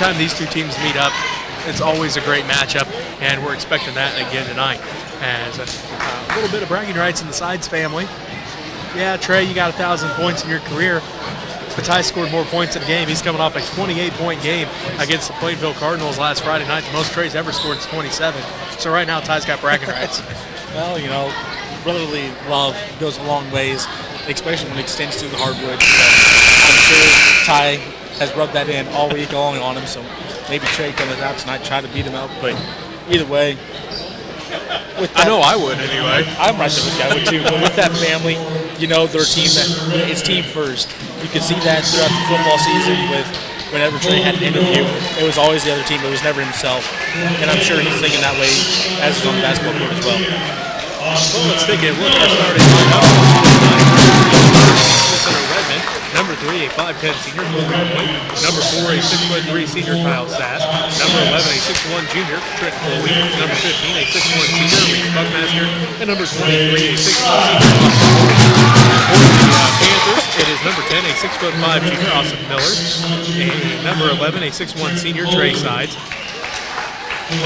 anytime these two teams meet up, it's always a great matchup, and we're expecting that again tonight. As a little bit of bragging rights in the Sides family. Yeah, Trey, you got 1,000 points in your career, but Ty scored more points in the game. He's coming off a 28-point game against the Plainville Cardinals last Friday night. The most Trey's ever scored is 27. So right now, Ty's got bragging rights. Well, brotherly love goes a long ways, especially when it extends to the hardwood. I'm sure Ty has rubbed that in all week long on him, so maybe Trey comes out tonight, try to beat him up. But either way, I know I would anyway. I'm right there with you, I would too. But with that family, their team, it's team first. You can see that throughout the football season with whenever Trey had an interview, it was always the other team, but it was never himself. And I'm sure he's thinking that way as he's on the basketball court as well. Well, let's take a look at our starting lineup. Redmond, number 3, a 5'10" senior, Colby Point. Number 4, a 6'3" senior, Kyle Sass. Number 11, a 6'1" junior, Trent Colby. Number 15, a 6'1" senior, Reese Buckmaster. And number 23, a 6'1" senior, For the Panthers, it is number 10, a 6'5" junior, Austin Miller. And number 11, a 6'1" senior, Trey Sides.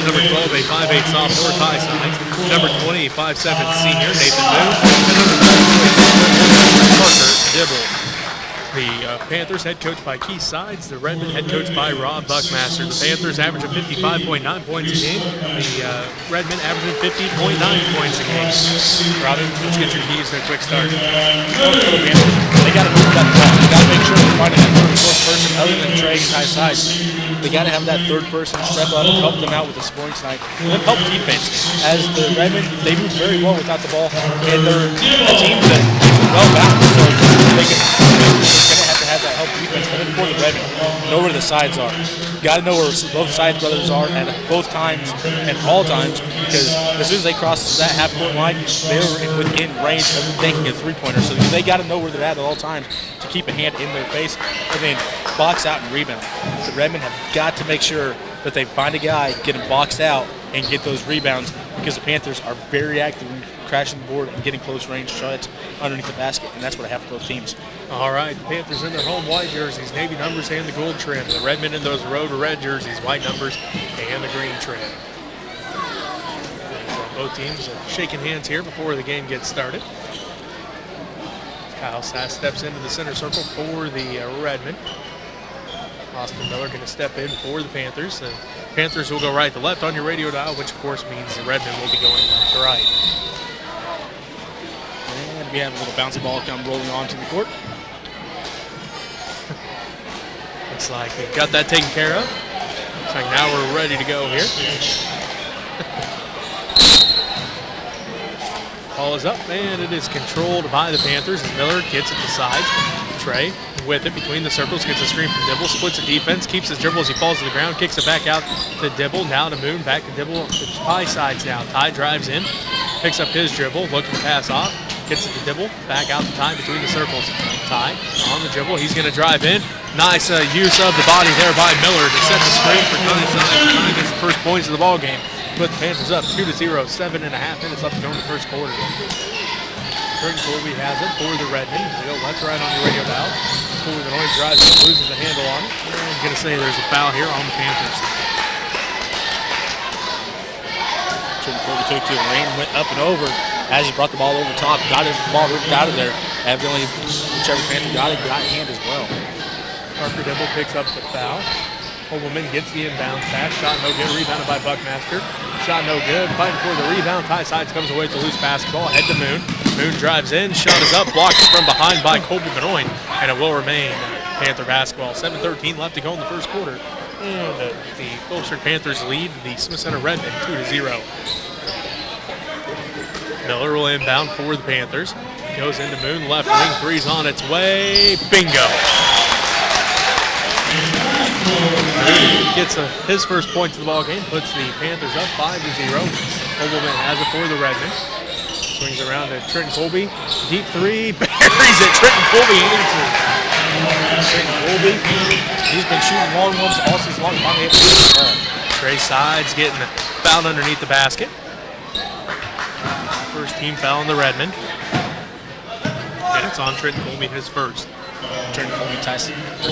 Number 12, a 5'8" sophomore, Ty Sides. Number 20, a 5'7" senior, Nathan Moon. And number 22, Parker Dibble. The Panthers head coached by Keith Sides. The Redmond head coached by Rob Buckmaster. The Panthers averaging 55.9 points a game. The Redmond averaging 50.9 points a game. Robin, let's get your keys to a quick start. They got to move that ball. They got to make sure they're finding that third and fourth person other than Trey and Ty Sides. They got to have that third person step up and help them out with the scoring tonight. And then help defense. As the Redmond, they move very well without the ball, and they're a team that is well balanced. So they can. Have that help defense coming for the Redmond. Know where the sides are. Got to know where both Sides brothers are at both times and all times, because as soon as they cross that half-court line, they're within range of taking a three-pointer. So they got to know where they're at all times to keep a hand in their face and then box out and rebound. The Redmond have got to make sure that they find a guy, get him boxed out, and get those rebounds, because the Panthers are very active in crashing the board and getting close range shots underneath the basket, and that's what I have for both teams. All right, the Panthers in their home white jerseys, navy numbers and the gold trim. The Redmond in those road red jerseys, white numbers and the green trim. Both teams are shaking hands here before the game gets started. Kyle Sass steps into the center circle for the Redmond. Austin Miller going to step in for the Panthers. The Panthers will go right to left on your radio dial, which of course means the Redmond will be going left to right. And we have a little bouncy ball come rolling onto the court. Looks like we've got that taken care of. Looks like now we're ready to go here. Ball is up, and it is controlled by the Panthers as Miller gets it to sides. Trey with it between the circles, gets a screen from Dibble, splits the defense, keeps his dribble as he falls to the ground, kicks it back out to Dibble, now to Moon, back to Dibble, to Ty Sides now. Ty drives in, picks up his dribble, looking to pass off, gets it to Dibble, back out to Ty between the circles. Ty on the dribble, he's going to drive in. Nice use of the body there by Miller to set the screen for Ty Sides. Ty gets the first points of the ball game. Put the Panthers up 2-0, 7.5 minutes left to go in the first quarter. Trent Colby has it for the Redmond. They go left to right on your radio dial. Colby the noise drives in, loses the handle on it. I'm going to say there's a foul here on the Panthers. Trent Colby took to the lane, went up and over as he brought the ball over top, got his ball ripped out of there. Evidently, whichever Panther got it, got hand as well. Parker Dibble picks up the foul. Holman gets the inbound pass. Shot no good. Rebounded by Buckmaster. Shot no good. Fighting for the rebound. Ty Sides comes away with the loose basketball. Head to Moon. Moon drives in. Shot is up. Blocked from behind by Colby Benoit. And it will remain Panther basketball. 7:13 left to go in the first quarter. And the Phillipsburg Panthers lead the Smith Center Redmond 2-0. Miller will inbound for the Panthers. Goes into Moon. Left wing. Three's on its way. Bingo. Gets his first point to the ball game, puts the Panthers up 5-0. Holman has it for the Redmond. Swings around to Trenton Colby. Deep three, buries it. Trenton Colby answers. Trenton Colby, he's been shooting long ones all season long. Finally able to get the ball. Trey Sides getting fouled underneath the basket. First team foul on the Redmond. And it's on Trenton Colby, his first. Trent Colby,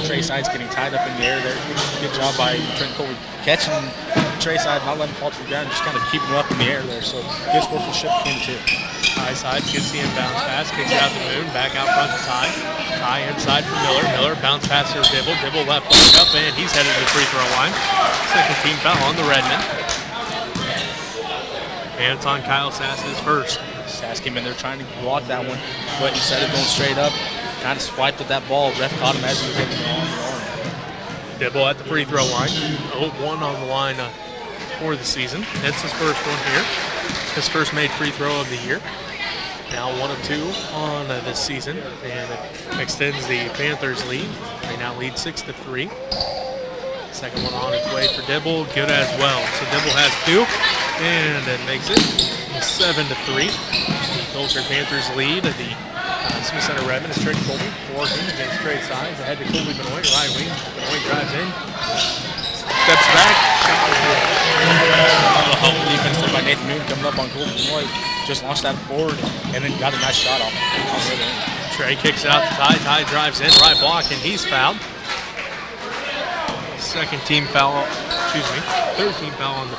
Trey Sides getting tied up in the air there. Good job by Trent Colby catching Trey Sides, not letting him fall to the ground, just kind of keeping him up in the air there. So good score for Ship King too. High side gets the inbounds pass, kicks it out to Moon, back out front to Ty. Ty inside for Miller. Miller bounce pass to Dibble. Dibble left block up, and he's headed to the free throw line. Second team foul on the Redmen. And it's on Kyle Sass's first. Sass came in there trying to block that one, but instead of going straight up, kind of swiped at that ball. Ref caught him as he was hitting the arm. Dibble at the free throw line. 0-1 on the line for the season. That's his first one here. His first made free throw of the year. Now 1 of 2 on this season, and it extends the Panthers' lead. They now lead 6-3. Second one on its way for Dibble, good as well. So Dibble has 2, and it makes it 7-3. The Phillipsburg Panthers lead. The Smith Center Redmond is Trent Colby working against Trey Sides. Ahead to Colby Benoit, right wing. Benoit drives in, steps back. A help defense there by Nathan Moon coming up on Colby Benoit. Just launched that forward and then got a nice shot off the other end. Trey kicks it out to Ty. Ty drives in, right block, and he's fouled. Second team foul, third team foul on the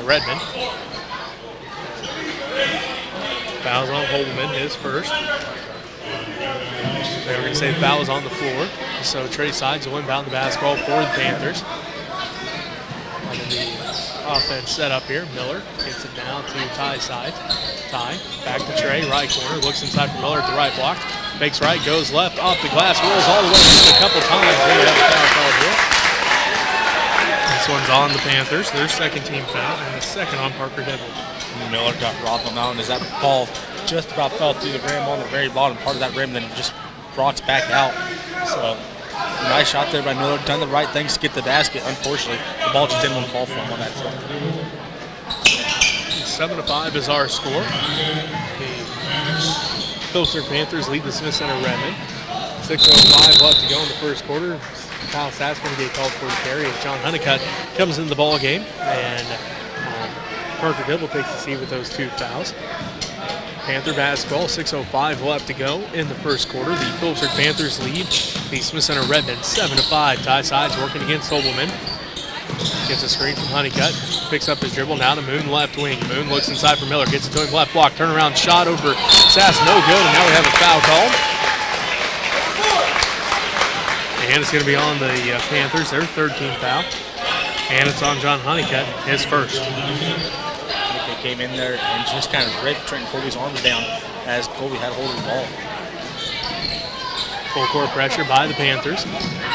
Redmen. Fouls on Holman, his first. They were going to say fouls on the floor. So Trey Sides will inbound the basketball for the Panthers. And then the offense set up here. Miller gets it down to Ty's side. Ty back to Trey, right corner, looks inside for Miller at the right block. Fakes right, goes left, off the glass, rolls all the way a couple times. They have a foul called here. This one's on the Panthers. Their second team foul, and the second on Parker Dibble. Miller got rocked on that one as that ball just about fell through the rim on the very bottom part of that rim, then just rocks back out. So nice shot there by Miller. Done the right things to get the basket. Unfortunately, the ball just didn't want to fall for him on that side. 7-5 is our score. The Phillipsburg Panthers lead the Smith Center Redmond. 6:05 left to go in the first quarter. Kyle Sass going to get called for the carry as John Honeycutt comes into the ball game, and Parker Dibble takes the seat with those 2 fouls. Panther basketball, 6:05 left to go in the first quarter. The Phillipsburg Panthers lead the Smith Center Redmen 7-5. Ty Sides working against Sobelman. Gets a screen from Honeycutt. Picks up his dribble now to Moon left wing. Moon looks inside for Miller. Gets it to him left block. Turnaround shot over Sass. No good. And now we have a foul called. And it's going to be on the Panthers, their third team foul. And it's on John Honeycutt, his first. Honeycutt came in there and just kind of ripped Trent Colby's arms down as Colby had hold of the ball. Full court pressure by the Panthers.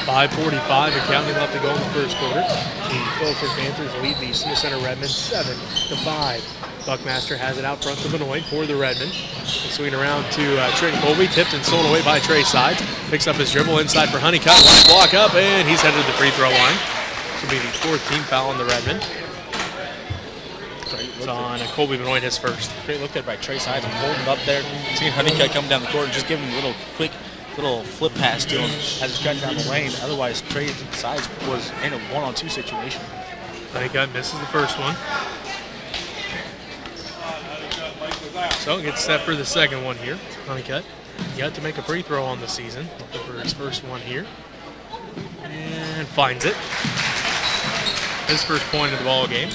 5:45 and counting left to go in the first quarter. The Phillipsburg Panthers lead the Smith Center Redmond 7-5. Buckmaster has it out front to Benoit for the Redmen. Swing around to Trent Colby, tipped and stolen away by Trey Sides. Picks up his dribble inside for Honeycutt. Left block up, and he's headed to the free throw line. This will be the fourth team foul on the Redmen. It's on Colby Benoit, his first. Great look at by Trey Sides and holding up there. Seeing Honeycutt come down the court and just giving him a little quick little flip pass to him as he's cutting down the lane. Otherwise, Trey Sides was in a 1-on-2 situation. Honeycutt misses the first one. So gets set for the second one here. Honeycutt yet to make a free throw on the season. Looking for his first one here. And finds it. His first point of the ball game.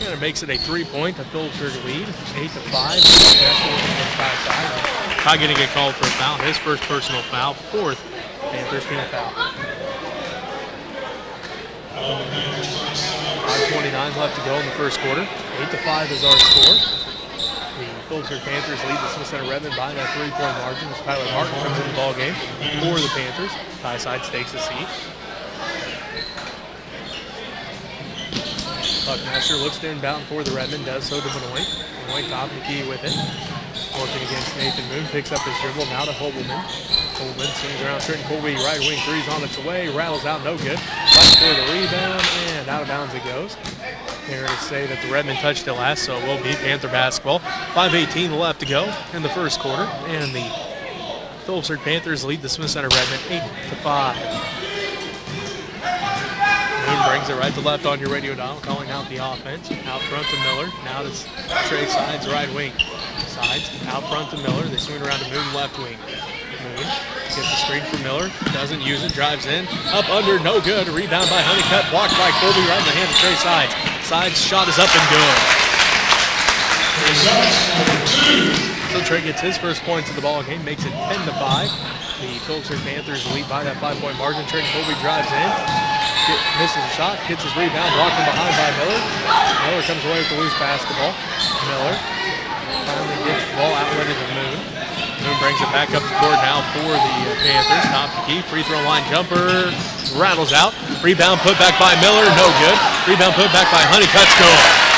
And it makes it a 3-point. The Phillipsburg lead, 8-5. Ty going to get called for a foul. His first personal foul, fourth Panthers team foul. 5:29 left to go in the first quarter. 8-5 is our score. The Phillipsburg Panthers lead the Smith Center Redmond by that 3-point margin as Tyler Martin comes into the ball game for the Panthers. Ty Sides takes a seat. Buckmaster looks to inbound for the Redmond, does so to Benoit. Benoit top the key with it. Working against Nathan Moon, picks up his dribble now to Holman. Holman swings around Trent Colby, right wing three's on its way, rattles out, no good. Fights for the rebound, and out of bounds it goes. They're going to say that the Redmond touched it last, so it will be Panther basketball. 5:18 left to go in the first quarter, and the Phillipsburg Panthers lead the Smith Center Redmond 8-5. Moon brings it right to left on your radio dial, calling out the offense. Out front to Miller, now to Trey Sides, right wing. Sides out front to Miller, they swing around to Moon left wing. Moon Gets the screen for Miller. Doesn't use it. Drives in. Up under. No good. Rebound by Honeycutt. Blocked by Colby right in the hand of Trey Sides. Sides shot is up and good. So Trey gets his first points of the ball game. Makes it 10-5. The Phillipsburg Panthers lead by that 5-point margin. Trey Colby drives in. Misses a shot. Gets his rebound. Blocked from behind by Miller. Miller comes away with the loose basketball. Miller finally gets the ball outletted to Moon. Moon brings it back up the court now for the Panthers. Top the key. Free throw line jumper. Rattles out. Rebound put back by Miller. No good. Rebound put back by Honeycutt. Score.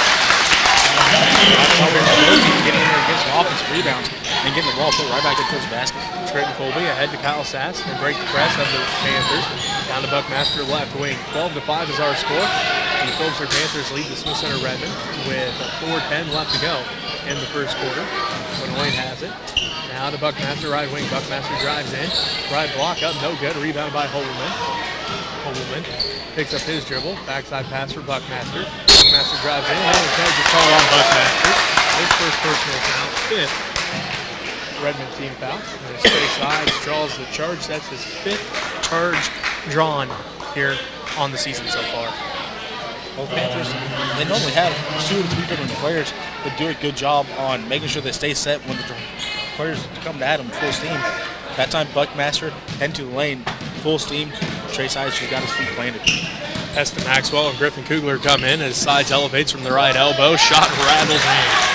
Getting in there, getting some offensive rebounds, and getting the ball put right back into his basket. Trenton Colby ahead to Kyle Sass and break the press of the Panthers. Down to Buckmaster left wing. 12-5 is our score. The Phillipsburg Panthers lead the Smith Center Redmond with 4:10 left to go in the first quarter. Benoit has it. Now to Buckmaster right wing. Buckmaster drives in. Right block up, no good. Rebound by Holman. Holman picks up his dribble. Backside pass for Buckmaster. Buckmaster drives in. And the charge is called on Buckmaster. His first personal foul, 5th Redmond team foul. And Trey Sides draws the charge. That's his 5th charge drawn here on the season so far. Well, Panthers, they normally have 2 to 3 different players that do a good job on making sure they stay set when the players come at them full steam. That time, Buckmaster heading to the lane, full steam. Trey Sides just got his feet planted. Heston Maxwell and Griffin Kugler come in as Sides elevates from the right elbow. Shot rattles in.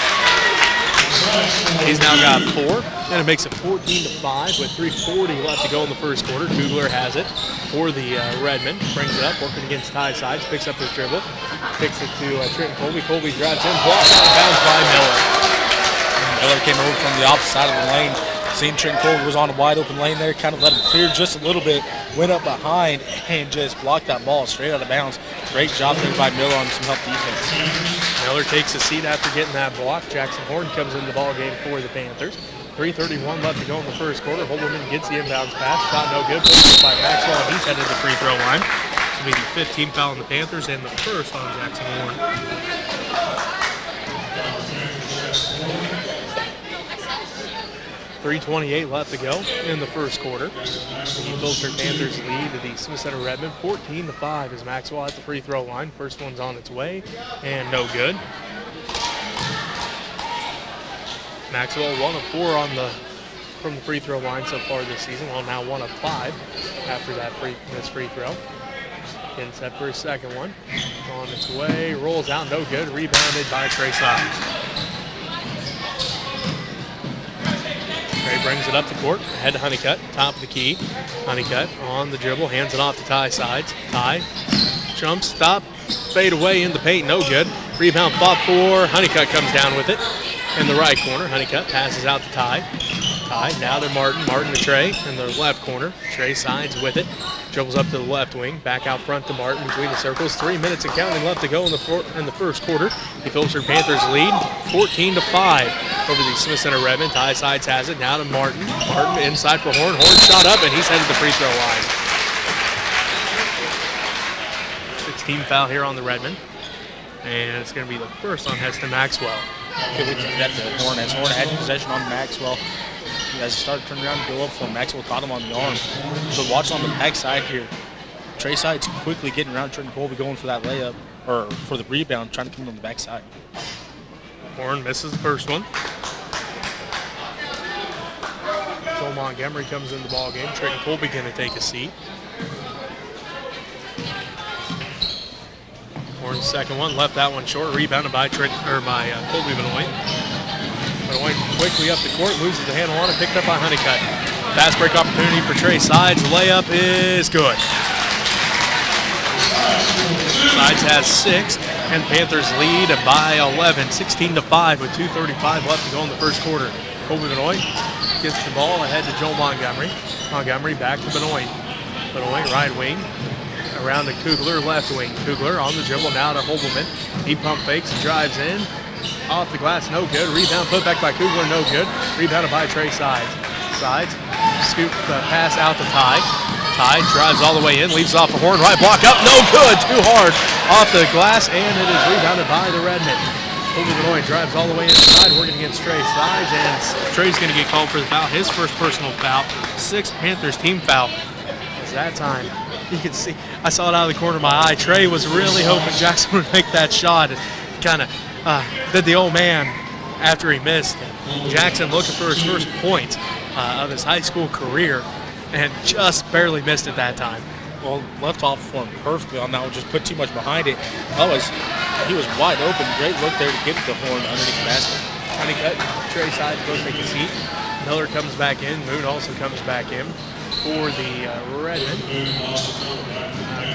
He's now got 4, and it makes it 14-5 with 3:40 left to go in the first quarter. Kugler has it for the Redmond. Brings it up, working against Ty Sides. Picks up his dribble. Kicks it to Trenton Colby. Colby drives in, blocked out of bounds by Miller. Miller came over from the opposite side of the lane. Seen Trenton Colby was on a wide open lane there, kind of let him clear just a little bit, went up behind and just blocked that ball straight out of bounds. Great job there by Miller on some help defense. Miller takes a seat after getting that block. Jackson Horn comes in the ball game for the Panthers. 3:31 left to go in the first quarter. Holderman gets the inbounds pass. Shot no good. Put up by Maxwell, and he's headed to the free throw line. This will be the 15th foul on the Panthers and the first on Jackson Horn. 3:28 left to go in the first quarter. The Phillipsburg Panthers lead the Smith Center Redmond 14-5 as Maxwell at the free throw line. First one's on its way and no good. Maxwell 1 of 4 from the free throw line so far this season. Well, now 1 of 5 after this free throw. Getting set for his second one. On its way, rolls out, no good. Rebounded by Trey Sides. Trey brings it up the court, ahead to Honeycutt, top of the key. Honeycutt on the dribble, hands it off to Ty Sides. Ty jumps, stop, fade away in the paint, no good. Rebound fought for, Honeycutt comes down with it. In the right corner, Honeycutt passes out to Ty. Ty now to Martin, Martin to Trey in the left corner. Trey Sides with it, dribbles up to the left wing, back out front to Martin between the circles. 3 minutes and counting left to go in the first quarter. The Phillipsburg Panthers lead 14-5 over the Smith Center Redmond. Ty Sides has it now to Martin. Martin inside for Horn. Horn shot up and he's headed to the free throw line. 16 foul here on the Redmond. And it's going to be the first on Heston Maxwell. Good look at the Horn as Horn had possession on Maxwell. As he started turning around to go up for him, Maxwell caught him on the arm. But watch on the back side here. Trey Sides quickly getting around Trenton Colby going for that layup, or for the rebound, trying to come on the back side. Horn misses the first one. Joel Montgomery comes in the ball game. Trenton Colby going to take a seat. Horn's second one, left that one short. Rebounded by Colby Benoit. Benoit quickly up the court, loses the handle on it, picked up by Honeycutt. Fast break opportunity for Trey Sides. The layup is good. Sides has 6, and Panthers lead by 11, 16-5 with 2:35 left to go in the first quarter. Colby Benoit gets the ball ahead to Joel Montgomery. Montgomery back to Benoit. Benoit right wing. Around to Kugler, left wing. Kugler on the dribble now to Holberman. He pump fakes, drives in. Off the glass, no good. Rebound put back by Kugler, no good. Rebounded by Trey Sides. Sides, scoop the pass out to Ty. Ty drives all the way in, leaves off a Horn. Right block up, no good. Too hard off the glass, and it is rebounded by the Redmond. Colby Benoit drives all the way inside, working against Trey Sides, and Trey's going to get called for the foul. His first personal foul, 6th Panthers team foul. It's that time. You can see, I saw it out of the corner of my eye. Trey was really hoping Jackson would make that shot. Kind of did the old man after he missed. Jackson looking for his first point of his high school career, and just barely missed it that time. Well, left off for him perfectly on that one, just put too much behind it. Otherwise, he was wide open. Great look there to get the horn underneath the basket. Honeycutt, Trey Sides both take a seat. Miller comes back in. Moon also comes back in for the Redmen.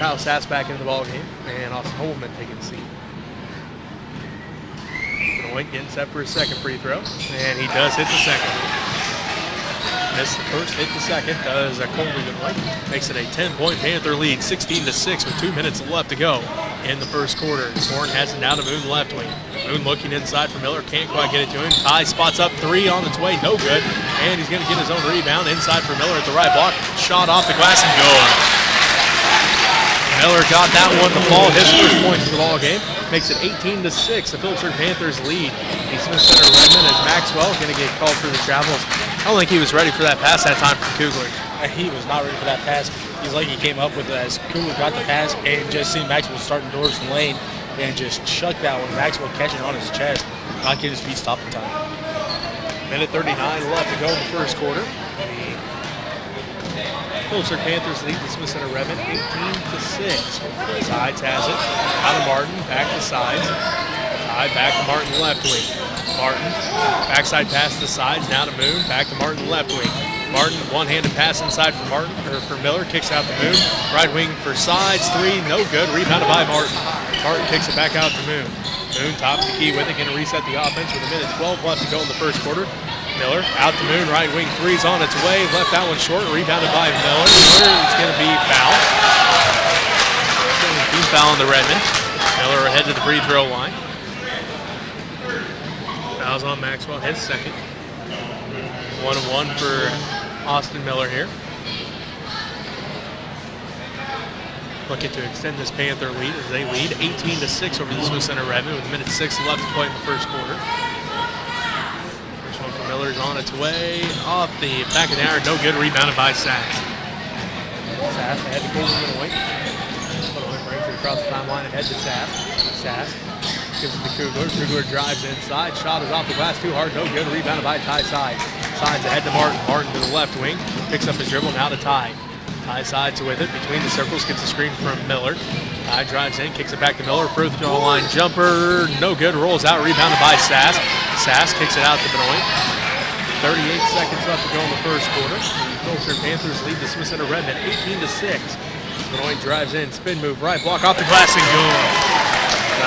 Kyle Sass back into the ball game, and Austin Holman taking a seat. Benoit getting set for his second free throw, and he does hit the second. Missed the first, hit the second, does Colby Benoit. Makes it a 10-point Panther lead, 16-6 with 2 minutes left to go in the first quarter. Horn has it now to Moon left wing. Moon looking inside for Miller, can't quite get it to him. Ty spots up 3 on its way, no good. And he's going to get his own rebound inside for Miller at the right block. Shot off the glass and good. Miller got that one to fall, his first points of the ball game. Makes it 18-6, the Phillipsburg Panthers lead. The Smith Center Redmond as Maxwell going to get called for the travels. I don't think he was ready for that pass that time from Kugler. He was not ready for that pass. He's like he came up with it as Kugler got the pass and just seen Maxwell starting towards the lane and just chucked that one. Maxwell catching on his chest, not getting his feet stopped in time. Minute 39 left to go in the first quarter. The Phillipsburg Panthers lead the Smith Center Redmond 18-6. Sides has it. Out of Martin, back to Sides. Side back to Martin left wing. Martin, backside pass to Sides, now to Moon, back to Martin left wing. Martin, one-handed pass inside for Martin, or for Miller, kicks out to Moon. Right wing for Sides, 3, no good, rebounded by Martin. Martin kicks it back out to Moon. Moon tops the key with it, going to reset the offense with a minute 12 left to go in the first quarter. Miller out to Moon, right wing 3's on its way, left that one short, rebounded by Miller. It's going to be foul. Team foul on the Redmond. Miller ahead to the free throw line. Fouls on Maxwell, his second. 1-1 for Austin Miller here. Looking to extend this Panther lead as they lead 18-6 over the Smith Center Redmond with a minute 6 left to play in the first quarter. First one for Miller's on its way. Off the back of the iron, no good, rebounded by Sass. Sass ahead to Colby Benoit. Benoit brings it across the timeline ahead to Sass. Sass gives it to Kugler. Kugler drives inside. Shot is off the glass, too hard, no good. Rebounded by Ty Sides. Sides ahead to Martin. Martin to the left wing. Picks up his dribble, now to Ty. Ty Sides with it. Between the circles, gets a screen from Miller. Ty drives in, kicks it back to Miller. Free throw line jumper, no good. Rolls out, rebounded by Sass. Sass kicks it out to Benoit. 38 seconds left to go in the first quarter. The Phillipsburg Panthers lead the Smith Center Redmond 18-6. Benoit drives in, spin move, right block off the glass and good.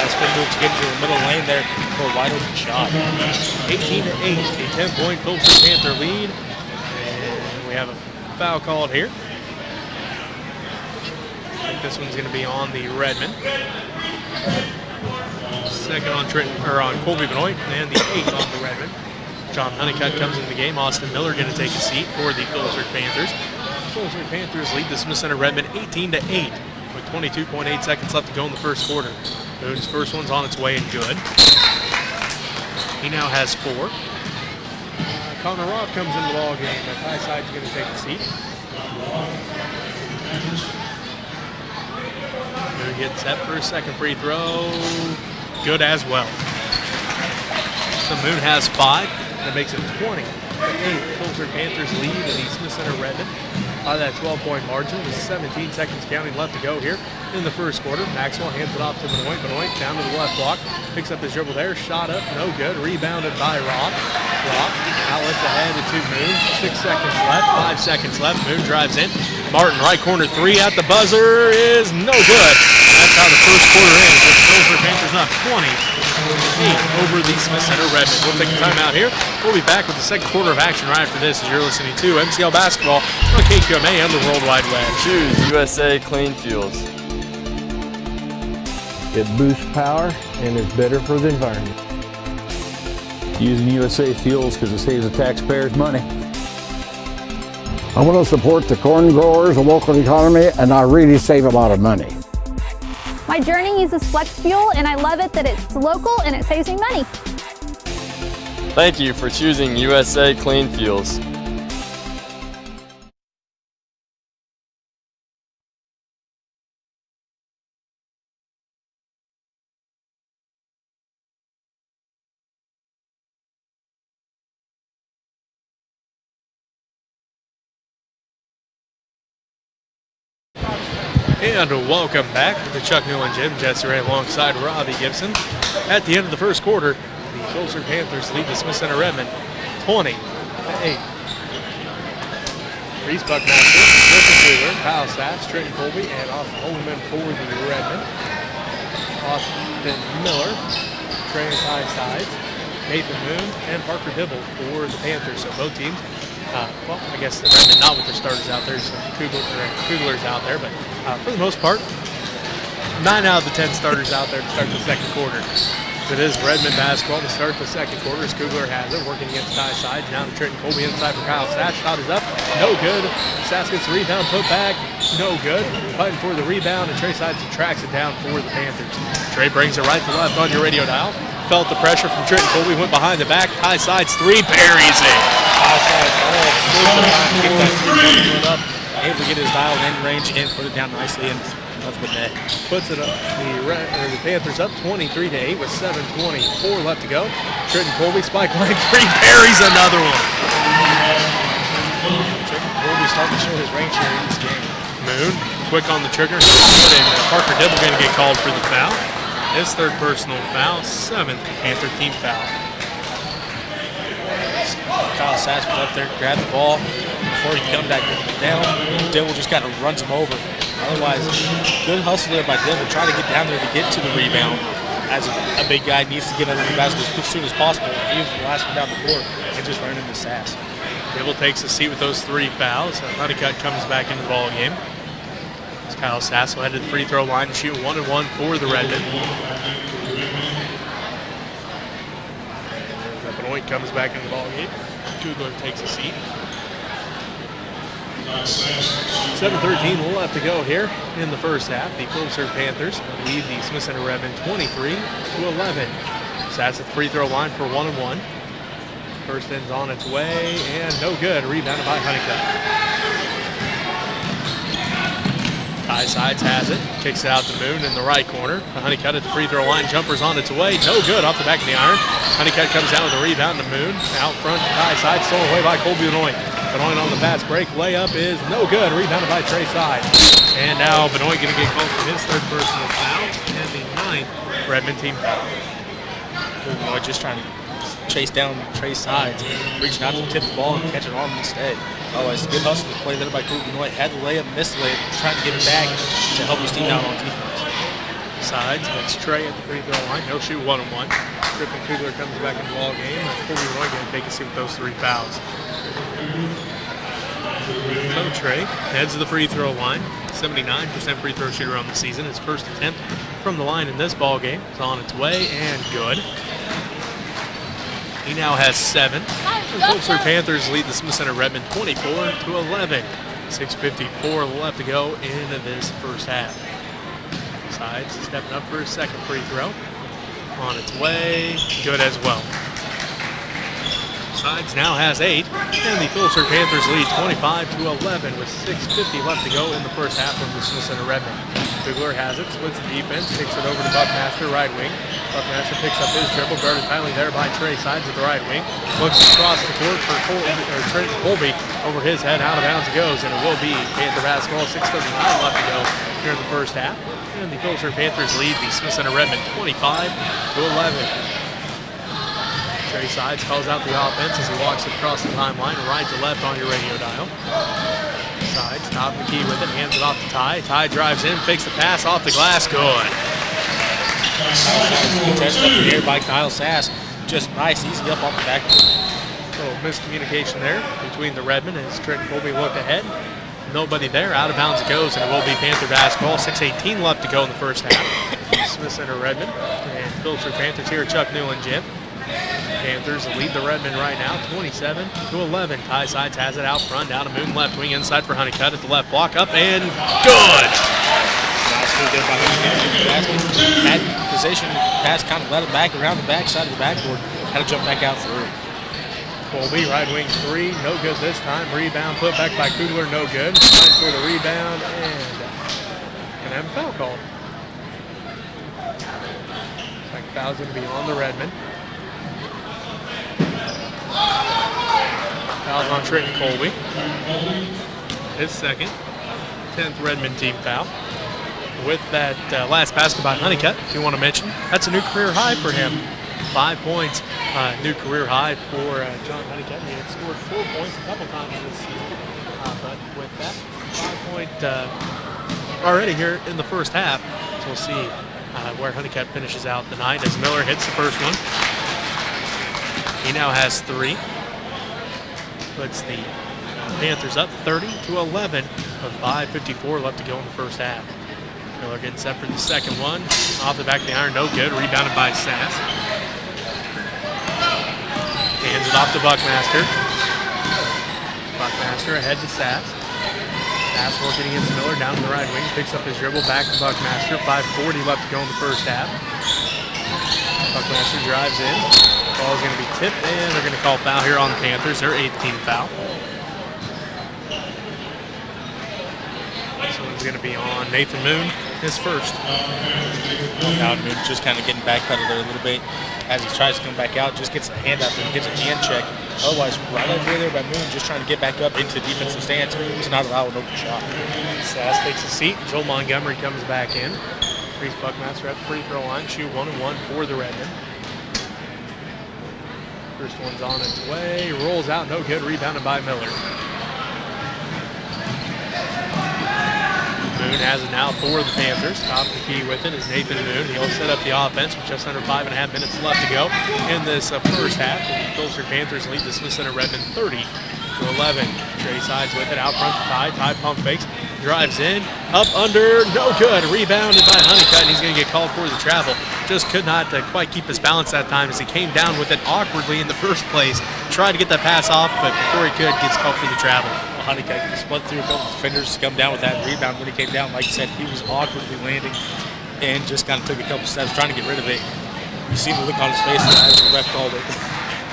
Spin move to get into the middle lane there for a wide open shot. 18-8, a 10-point Phillipsburg Panther lead. And we have a foul called here. I think this one's going to be on the Redmond. Second on Colby Benoit, and the 8th on the Redmond. John Honeycutt comes into the game. Austin Miller going to take a seat for the Phillipsburg Panthers. Phillipsburg Panthers lead the Smith Center Redmond 18-8 with 22.8 seconds left to go in the first quarter. Moon's first one's on its way and good. He now has 4. Connor Roth comes into the ball game. The high side's going to take a seat. Moon gets set for his second free throw. Good as well. So Moon has 5. That makes it 20-8. Phillipsburg Panthers lead in the Smith Center Redmond by that 12-point margin with 17 seconds counting left to go here in the first quarter. Maxwell hands it off to Benoit. Benoit down to the left block. Picks up his dribble there. Shot up. No good. Rebounded by Roth. Roth outlets ahead to Moon. 6 seconds left. 5 seconds left. Moon drives in. Martin right corner 3 at the buzzer is no good. That's how the first quarter ends. The Phillipsburg Panthers up 20-8 over the Smith Center Redmond. We'll take a timeout here. We'll be back with the second quarter of action right after this as you're listening to MCL Basketball on KQMA and the World Wide Web. Choose USA Clean Fuels. It boosts power and is better for the environment. Using USA Fuels because it saves the taxpayers money. I want to support the corn growers, the local economy, and I really save a lot of money. My journey uses Flex Fuel, and I love it that it's local and it saves me money. Thank you for choosing USA Clean Fuels. And welcome back to Chuck Newland Gym. Jesse Ray alongside Robbie Gibson. At the end of the first quarter, the Phillipsburg Panthers lead the Smith Center Redmond 20-8. Reese Buckmaster, Griffin Kugler, Kyle Sass, Trenton Colby, and Austin Holman for the Redmond. Austin Miller, Trey and Ty Sides, Nathan Moon, and Parker Dibble for the Panthers. So both teams, well, I guess the Redmond not with their starters out there, some Kuglers out there, but for the most part, 9 out of the 10 starters out there to start the second quarter. It is Redmond basketball to start the second quarter as Kugler has it, working against Ty Sides. Now to Trenton Colby inside for Kyle Sass. Shot is up, no good. Sass gets the rebound, put back, no good. Fighting for the rebound, and Trey Sides tracks it down for the Panthers. Trey brings it right to left on your radio dial. Felt the pressure from Trenton Colby, went behind the back. Ty Sides 3, buries it. Kyle Sides up, able to get his dial in range and put it down nicely and left the net. Puts it up, the Panthers up 23-8 with 7:24 left to go. Trenton Colby, spike line 3, buries another one. Trenton Colby starting to show his range here in this game. Moon, quick on the trigger, and Parker Dibble going to get called for the foul. His third personal foul, 7th Panther team foul. Kyle Sass was up there, grabbed the ball before he come back down. Dibble just kind of runs him over. Otherwise, good hustle there by Dibble, trying to get down there to get to the rebound. As a big guy needs to get on the rebound as soon as possible. He was the last one down the court and just ran into Sass. Dibble takes a seat with those 3 fouls. Honeycutt comes back into the ball game. Kyle Sass will head to the free throw line and shoot 1-1 for the Redmond. Benoit comes back into the ball game. Kugler takes a seat. 7:13 left to go here in the first half. The Phillipsburg Panthers lead the Smith Center Redmond 23-11. Sass at the free throw line for 1-1. First end's on its way and no good. Rebounded by Honeycutt. Ty Sides has it, kicks it out to Moon in the right corner. Honeycutt at the free throw line, jumper's on its way, no good, off the back of the iron. Honeycutt comes down with a rebound to Moon. Out front, Ty Sides, stolen away by Colby Benoit. Benoit on the fast break, layup is no good, rebounded by Trey Sides. And now Benoit going to get called for his third personal foul, and the 9th Redmond team foul. Benoit just trying to chase down Trey Sides, reaching out to tip the ball and catch it on instead. Oh, it's a good hustle to play there by Colby Benoit. Had the layup, missed the layup, trying to get it back to help his team out on defense. Sides, that's Trey at the free throw line. He'll shoot 1-1. Griffin Kugler comes back in the ball game. Colby Benoit going to take a seat with those 3 fouls. So Trey heads to the free throw line. 79% free throw shooter on the season. His first attempt from the line in this ball game is on its way and good. He now has 7. The Phillipsburg Panthers lead the Smith Center Redmond 24-11. 6:54 left to go into this first half. Sides stepping up for his second free throw. On its way, good as well. Sides now has 8, and the Phillipsburg Panthers lead 25-11 with 6:50 left to go in the first half of the Smith Center Redmond. Kugler has it, splits the defense, kicks it over to Buckmaster, right wing. Buckmaster picks up his dribble, guarded tightly there by Trey Sides at the right wing. Looks across the court for Trenton Colby. Over his head, out of bounds it goes, and it will be Panther basketball. 6:39 left to go here in the first half. And the Phillipsburg Panthers lead the Smith Center Redmond 25-11. Trey Sides calls out the offense as he walks across the timeline, right to left on your radio dial. Sides, top the key with it, hands it off to Ty. Ty drives in, fakes the pass off the glass, good. Test up in the air by Kyle Sass. Just nice, easy up off the backboard. A little miscommunication there between the Redmond as Trenton Colby looked ahead. Nobody there, out of bounds it goes, and it will be Panther basketball. 6:18 left to go in the first half. Smith Center Redmond and Phillipsburg Panthers here at Chuck Newland Gym. Panthers lead the Redmond right now, 27-11. Ty Sides has it out front, down to Moon left wing, inside for Honeycutt at the left block, up and good. Nice move there by Honeycutt. basket. Had possession, pass kind of led it back around the backside of the backboard. Had to jump back out through. Colby, right wing three, no good this time. Rebound put back by Kugler, no good. Fighting for the rebound, and gonna have a foul called. Second foul's gonna be on the Redmond. Foul's on Trenton Colby. His second, 10th Redmond team foul. With that last basket by Honeycutt, if you want to mention, that's a new career high for him. 5 points, new career high for John Honeycutt. He had scored 4 points a couple times this season, but with that 5-point already here in the first half, so we'll see where Honeycutt finishes out the night as Miller hits the first one. He now has 3. Puts the Panthers up 30-11 with 5:54 left to go in the first half. Miller getting set for the second one. Off the back of the iron, no good. Rebounded by Sass. Hands it off to Buckmaster. Buckmaster ahead to Sass. Sass working against Miller down to the right wing. Picks up his dribble back to Buckmaster. 5:40 left to go in the first half. Buckmaster drives in. Ball is going to be tipped, and they're going to call foul here on the Panthers. Their 8th team foul. This one's going to be on Nathan Moon, his first. Now Moon just kind of getting backpedaled there a little bit. As he tries to come back out, just gets a hand out there and gets a hand check. Otherwise, right over there by Moon, just trying to get back up into the defensive stance to not allow an open shot. Sass takes a seat. Joel Montgomery comes back in. Reese Buckmaster at the free throw line. Shoot 1-1 for the Redmond. First one's on its way. Rolls out, no good. Rebounded by Miller. Moon has it now for the Panthers. Top of the key with it is Nathan Moon. He'll set up the offense with just under 5.5 minutes left to go in this first half. The Phillipsburg Panthers lead the Smith Center Redmond 30-11. Trey Sides with it out front to Ty. Ty pump fakes, drives in, up under, no good. Rebounded by Honeycutt, and he's going to get called for the travel. Just could not quite keep his balance that time as he came down with it awkwardly in the first place. Tried to get that pass off, but before he could, gets called for the travel. Honeycutt split through a couple of defenders to come down with that rebound. When he came down, like you said, he was awkwardly landing and just kind of took a couple steps trying to get rid of it. You see the look on his face as the ref called it.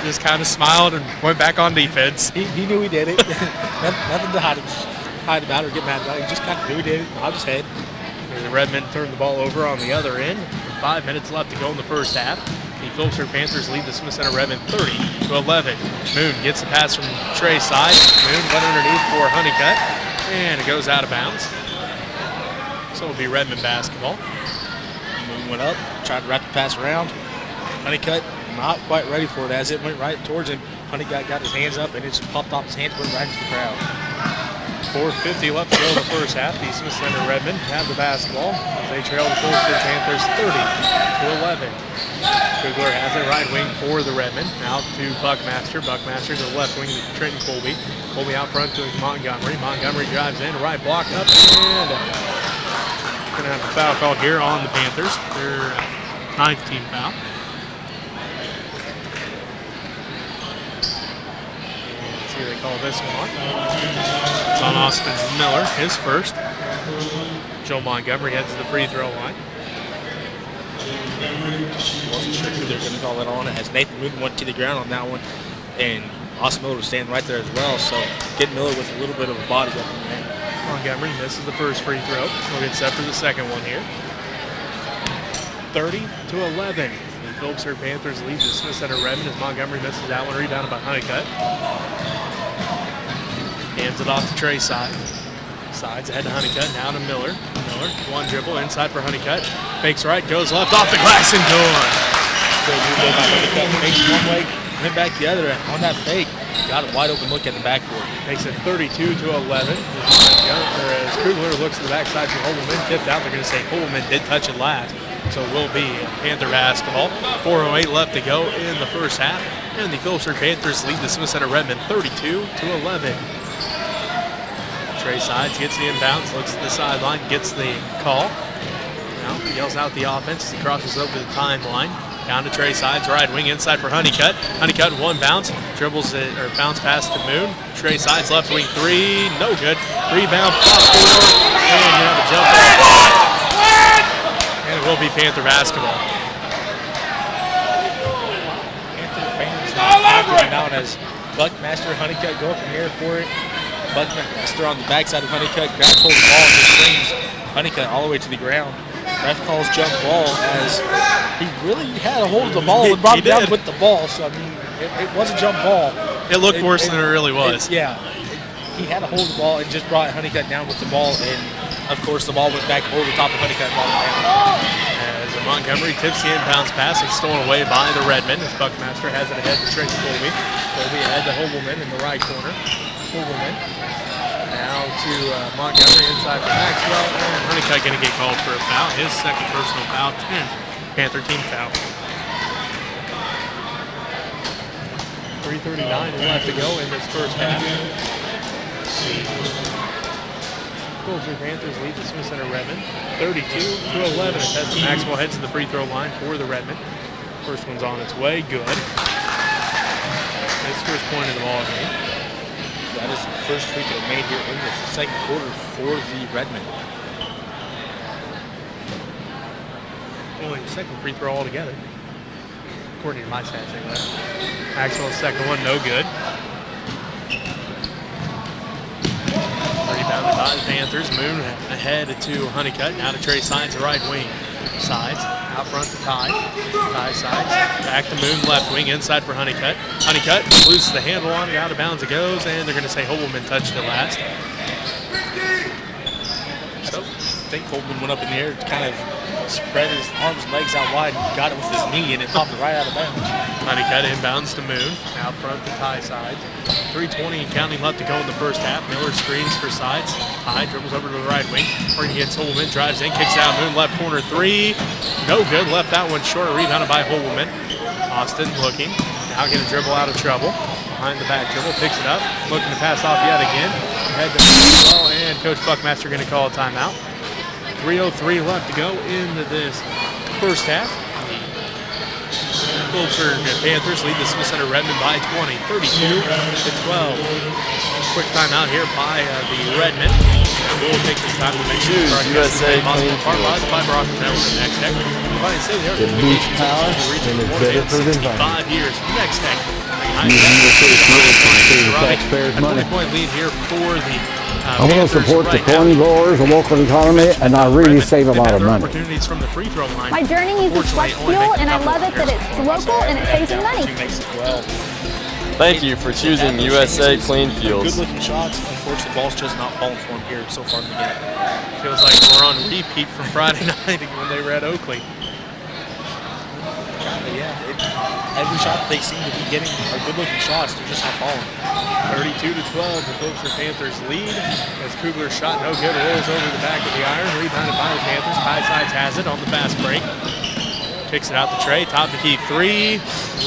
Just kind of smiled and went back on defense. He knew he did it. Nothing to hide about or get mad about. He just kind of knew he did it. Nod his head. The Redmen turned the ball over on the other end. 5 minutes left to go in the first half. The Phillipsburg Panthers lead the Smith Center Redmond 30-11. Moon gets the pass from Trey's side. Moon went underneath for Honeycutt, and it goes out of bounds. So it'll be Redmond basketball. Moon went up, tried to wrap the pass around. Honeycutt not quite ready for it as it went right towards him. Honeycutt got his hands up, and it just popped off his hands, went right into the crowd. 4:50 left to go in the first half. The Smith Center Redmond have the basketball. They trail the Phillipsburg Panthers 30-11. Kugler has it right wing for the Redmond. Out to Buckmaster. Buckmaster to the left wing to Trenton Colby. Colby out front to Montgomery. Montgomery drives in. Right block up. And going to have a foul called here on the Panthers. Their 9th team foul. Let's see who they call this one on. It's on Austin Miller, his first. Joe Montgomery heads to the free throw line. Wasn't sure who they're going to call it on as Nathan Moon went to the ground on that one, and Austin Miller was standing right there as well. So getting Miller with a little bit of a body up in there. Montgomery misses the first free throw. We'll get set for the second one here. 30-11. The Phillipsburg Panthers lead the Smith Center Redmond as Montgomery misses that one. Rebounded by Honeycutt. Hands it off to Trey Side. Sides ahead to Honeycutt, now to Miller. Miller, one dribble, inside for Honeycutt. Fakes right, goes left, off the glass and good. So you go by Honeycutt, fakes one way, went back the other on that fake. Got a wide open look at the backboard. Makes it 32-11. As Kugler looks to the backside for Holman, tipped out. They're going to say Holman did touch it last. So it will be Panther basketball. 4:08 left to go in the first half. And the Phillipsburg Panthers lead the Smith Center Redmond 32-11. Trey Sides gets the inbounds, looks at the sideline, gets the call. Now he yells out the offense as he crosses over the timeline. Down to Trey Sides, right wing inside for Honeycutt. Honeycutt one bounce, dribbles it, or bounce pass to Moon. Trey Sides left wing three, no good. Rebound, and you have a jump. And it will be Panther basketball. Panther fans not down as Buckmaster, Honeycutt go up in here for it. Buckmaster on the backside of Honeycutt grabs hold of the ball and just brings Honeycutt all the way to the ground. Ref calls jump ball as he really had a hold of the ball and brought him down with the ball. So, I mean, it was a jump ball. It looked worse than it really was. He had a hold of the ball and just brought Honeycutt down with the ball. And, of course, the ball went back over the top of Honeycutt and brought him down. As Montgomery tips the inbounds pass and stolen away by the Redmen. As Buckmaster has it ahead to Trent Colby. Colby ahead to Hobelman in the right corner. Hobelman now to Montgomery inside for Maxwell. And Honeycutt going to get called for a foul. His second personal foul, 10th Panther team foul. 3:39 left to go in this first half. Phillipsburg Panthers lead the Smith Center Redmen 32-11 as Maxwell heads to the free throw line for the Redmen. First one's on its way, good. His first point of the ball game. That is the first free throw made here in the second quarter for the Redmen. Only the second free throw altogether, according to my stats anyway. Maxwell's second one, no good. Rebounded by the Panthers. Moon ahead to Honeycutt. Now to Trey Sides, the right wing. Sides out front to Ty. Ty Sides back to Moon, left wing, inside for Honeycutt. Honeycutt loses the handle on it, out of bounds it goes, and they're going to say Hobelman touched it last. So I think Hobelman went up in the air, kind of spread his arms and legs out wide, and got it with his knee, and it popped it right out of bounds. Honeycutt inbounds to Moon. Out front to Ty Sides. 3:20 and counting left to go in the first half. Miller screens for Sides. Ty dribbles over to the right wing. Brady gets Hobelman, drives in, kicks out. Moon left corner three. No good. Left that one short. Rebounded by Hobelman. Austin looking. Now going to dribble out of trouble. Behind the back dribble. Picks it up. Looking to pass off yet again. Head to Maxwell, and Coach Buckmaster going to call a timeout. 3:03 left to go into this first half. Phillipsburg Panthers lead the Smith Center Redmen by 20, 32-12. Quick timeout here by the Redmen. We'll take this time to make sure USA Clean Fiber Optic Network of Next Tech. It boosts power and is better for the environment. 5 years. Next Tech. USA Fuels can save the taxpayers money. 20-point lead here for the I want to support the corn growers, the local economy, and I really save a lot of money. Opportunities from the free throw line. My journey uses flex fuel, and I love it that it's local and it saves me money. Thank you for choosing USA Clean Fuels. Good looking shots. Unfortunately, the ball's just not falling for him here so far in the game. Feels like we're on repeat from Friday night when they were at Oakley. Every shot they seem to be getting are good looking shots. They're just not falling. 32-12, the Phillipsburg Panthers lead as Kugler's shot no good, rolls over the back of the iron, rebounded by the Panthers. Ty Sides has it on the fast break. Kicks it out to Trey, top of the key three.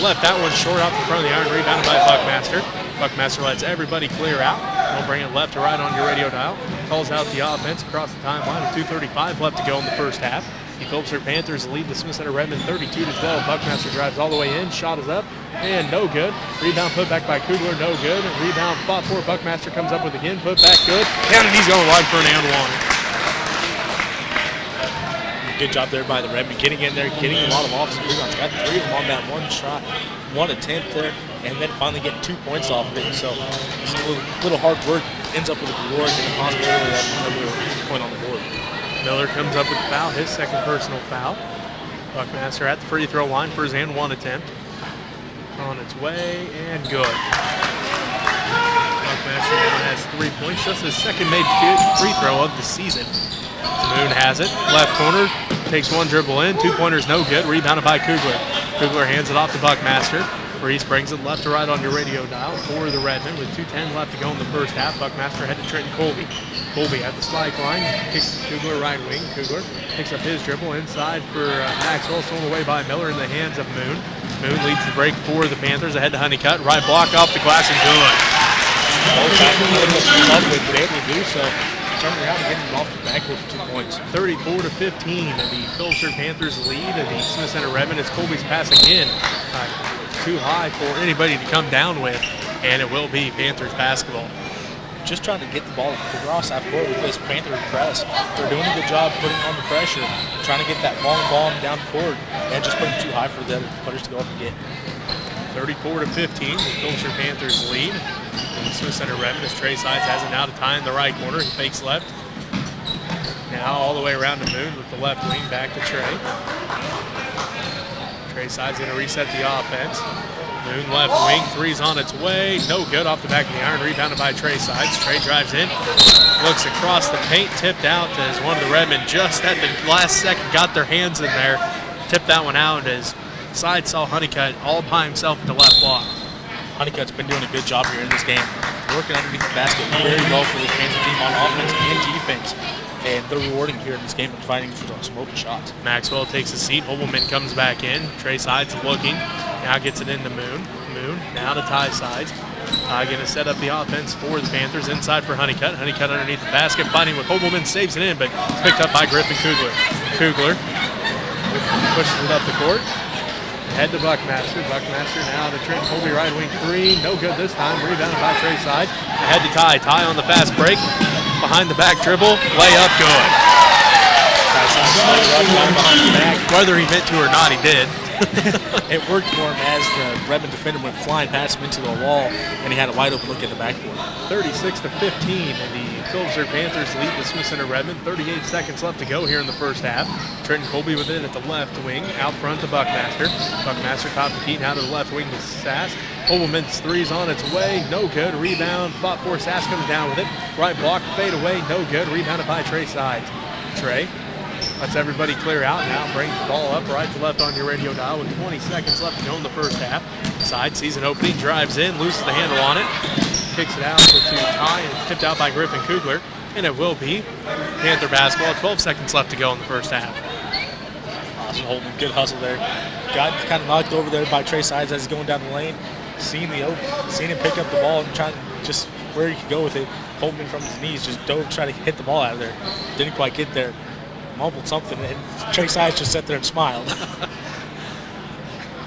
Left that one short off the front of the iron, rebounded by Buckmaster. Buckmaster lets everybody clear out. We'll bring it left to right on your radio dial. Calls out the offense across the timeline with 2:35 left to go in the first half. The Phillipsburg Panthers lead the Smith Center Redmen 32-12. Buckmaster drives all the way in, shot is up, and no good. Rebound put back by Kugler, no good. Rebound fought for, Buckmaster comes up with again, put back good. Down and he's going wide for an and one. Good job there by the Redmen, getting in there, getting a lot of offensive rebounds. Got 3 of them on that one shot, 1 attempt there, and then finally getting 2 points off of it. So just a little hard work ends up with a reward and a possibility of another point on the board. Miller comes up with the foul, his second personal foul. Buckmaster at the free throw line for his and one attempt. On its way and good. Buckmaster now has 3 points, just his second made free throw of the season. Moon has it, left corner, takes one dribble in, 2-pointers no good, rebounded by Kugler. Kugler hands it off to Buckmaster. Reese brings it left to right on your radio dial for the Redmen with 2:10 left to go in the first half. Buckmaster head to Trenton Colby. Colby at the spike line, kicks Kugler right wing. Kugler picks up his dribble inside for Maxwell, thrown away by Miller in the hands of Moon. Moon leads the break for the Panthers ahead to Honeycutt. Right block off the glass and good. Been able to do so. Turn around and get him off the backcourt for 2 points. 34-15, and the Phillipsburg Panthers lead. And the Smith Center Redmen as Colby's pass again. Too high for anybody to come down with, and it will be Panthers basketball. just trying to get the ball across half court with this Panther press. They're doing a good job putting on the pressure, trying to get that long ball down the court, and just putting too high for the other players to go up and get. 34-15, the Phillipsburg Panthers lead. And the Swiss Center Redmond as Trey Sides has it now to tie in the right corner. He fakes left. Now all the way around to Moon with the left wing back to Trey. Trey Sides going to reset the offense. Moon left wing, three's on its way. No good off the back of the iron, rebounded by Trey Sides. Trey drives in, looks across the paint, tipped out as one of the Redmond just at the last second got their hands in there. Tipped that one out as Sides saw Honeycutt all by himself at the left block. Honeycutt's been doing a good job here in this game, working underneath the basket very well for this Panther team on offense and defense. And they're rewarding here in this game and fighting for some open shots. Maxwell takes a seat. Hobelman comes back in. Trey Sides looking. Now gets it into Moon. Moon now to Ty Sides. Ty going to set up the offense for the Panthers. Inside for Honeycutt. Honeycutt underneath the basket, fighting with Hobelman. Saves it in, but it's picked up by Griffin Kugler. Kugler pushes it up the court. Head to Buckmaster. Buckmaster now to Trent Colby, right wing three. No good this time. Rebounded by Trey Sides. Ahead to Ty. Ty on the fast break. Behind the back dribble. Layup good. Whether he meant to or not, he did. It worked for him as the Redmond defender went flying past him into the wall, and he had a wide open look at the backboard. 36-15, and the Phillipsburg Panthers lead the Swiss Center Redmond. 38 seconds left to go here in the first half. Trenton Colby with it at the left wing, out front to Buckmaster. Buckmaster top the key, now to the left wing to Sass. Hobelman's three's on its way, no good. Rebound, fought for Sass comes down with it. Right block, fade away, no good. Rebounded by Trey Sides. Trey lets everybody clear out now, brings the ball up right to left on your radio dial with 20 seconds left to go in the first half. Side sees an opening, drives in, loses the handle on it, kicks it out to Ty, and it's tipped out by Griffin Kugler, and it will be Panther basketball. 12 seconds left to go in the first half. Awesome, Holden, good hustle there. Got kind of knocked over there by Trey Sides as he's going down the lane. Seen him pick up the ball and trying just where he could go with it. Holden from his knees just dove, trying to hit the ball out of there. Didn't quite get there. Mumbled something, and Trey Sides just sat there and smiled.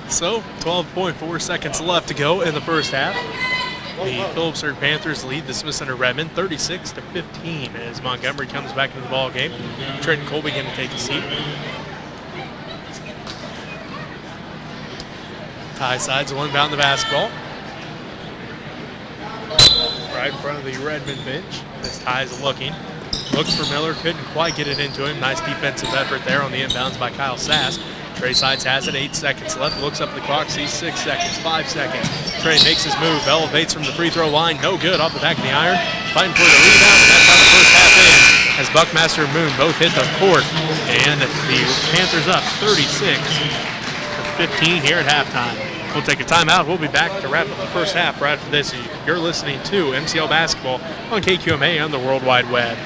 So, 12.4 seconds left to go in the first half. The Phillipsburg Panthers lead the Swiss Center Redmond 36-15 as Montgomery comes back into the ball game. Trenton Colby going to take a seat. Ty Sides will inbound the basketball. Right in front of the Redmond bench. This Ty's looking. Looks for Miller, couldn't quite get it into him. Nice defensive effort there on the inbounds by Kyle Sass. Trey Sides has it, 8 seconds left. Looks up the clock, sees 6 seconds, 5 seconds. Trey makes his move, elevates from the free throw line. No good, off the back of the iron. Fighting for the rebound, and that's how the first half ends. As Buckmaster and Moon both hit the court. And the Panthers up 36-15 here at halftime. We'll take a timeout. We'll be back to wrap up the first half right after this. You're listening to MCL Basketball on KQMA on the World Wide Web.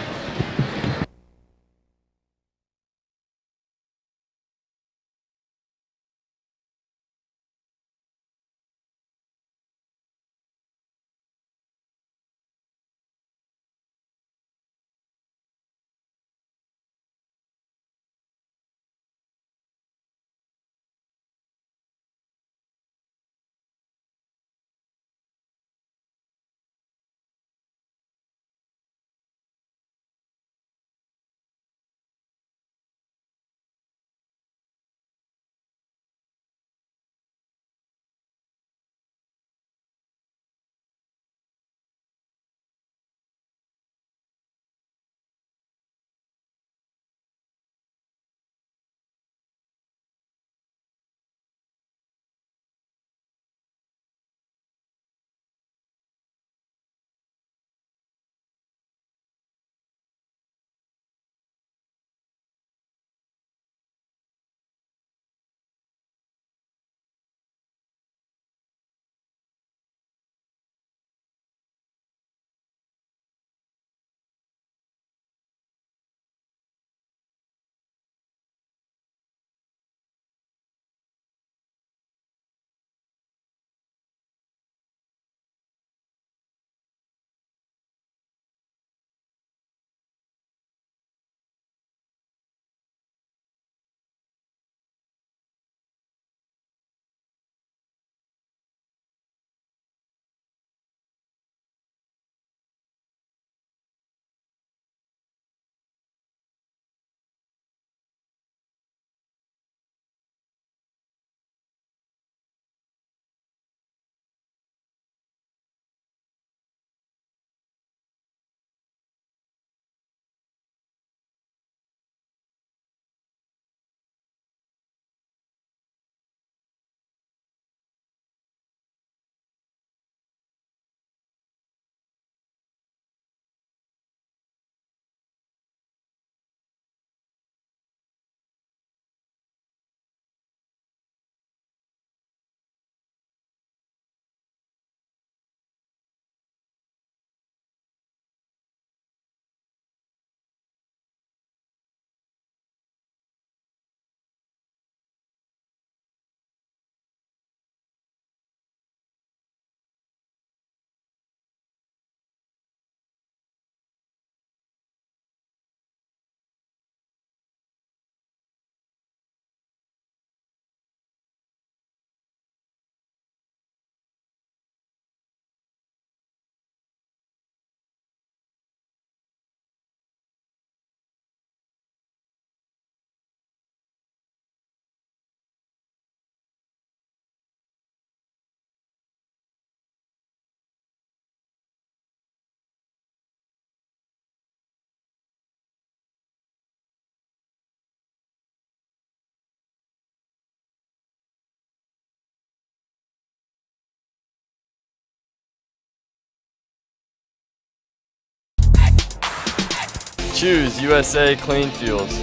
Choose USA Clean Fuels.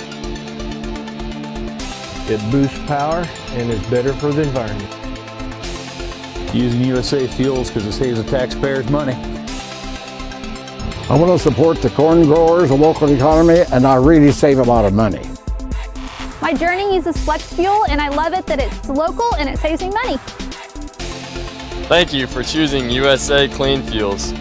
It boosts power and is better for the environment. Using USA Fuels because it saves the taxpayers money. I want to support the corn growers, the local economy, and I really save a lot of money. My journey uses flex fuel, and I love it that it's local and it saves me money. Thank you for choosing USA Clean Fuels.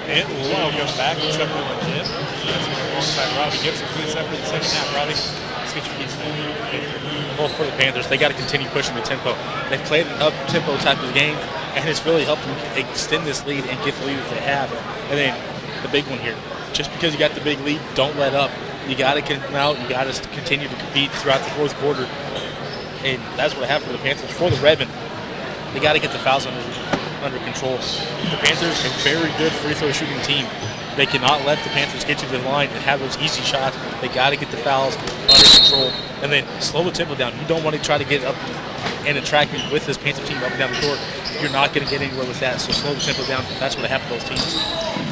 And Lyle goes back, looks up to Jim. That's alongside Robbie Gibson. Who's up for the second half, Robbie? Let's get your keys, man. Well, for the Panthers, they got to continue pushing the tempo. They've played an up-tempo type of game, and it's really helped them extend this lead and get the lead that they have. And then the big one here, just because you got the big lead, don't let up. You got to come out. You got to continue to compete throughout the fourth quarter. And that's what I have for the Panthers. For the Redmen, they got to get the fouls under control. The Panthers are a very good free throw shooting team. They cannot let the Panthers get to the line and have those easy shots. They got to get the fouls under control and then slow the tempo down. You don't want to try to get up and attract me with this Panther team up and down the court. You're not going to get anywhere with that. So slow the tempo down. That's what I have for those teams.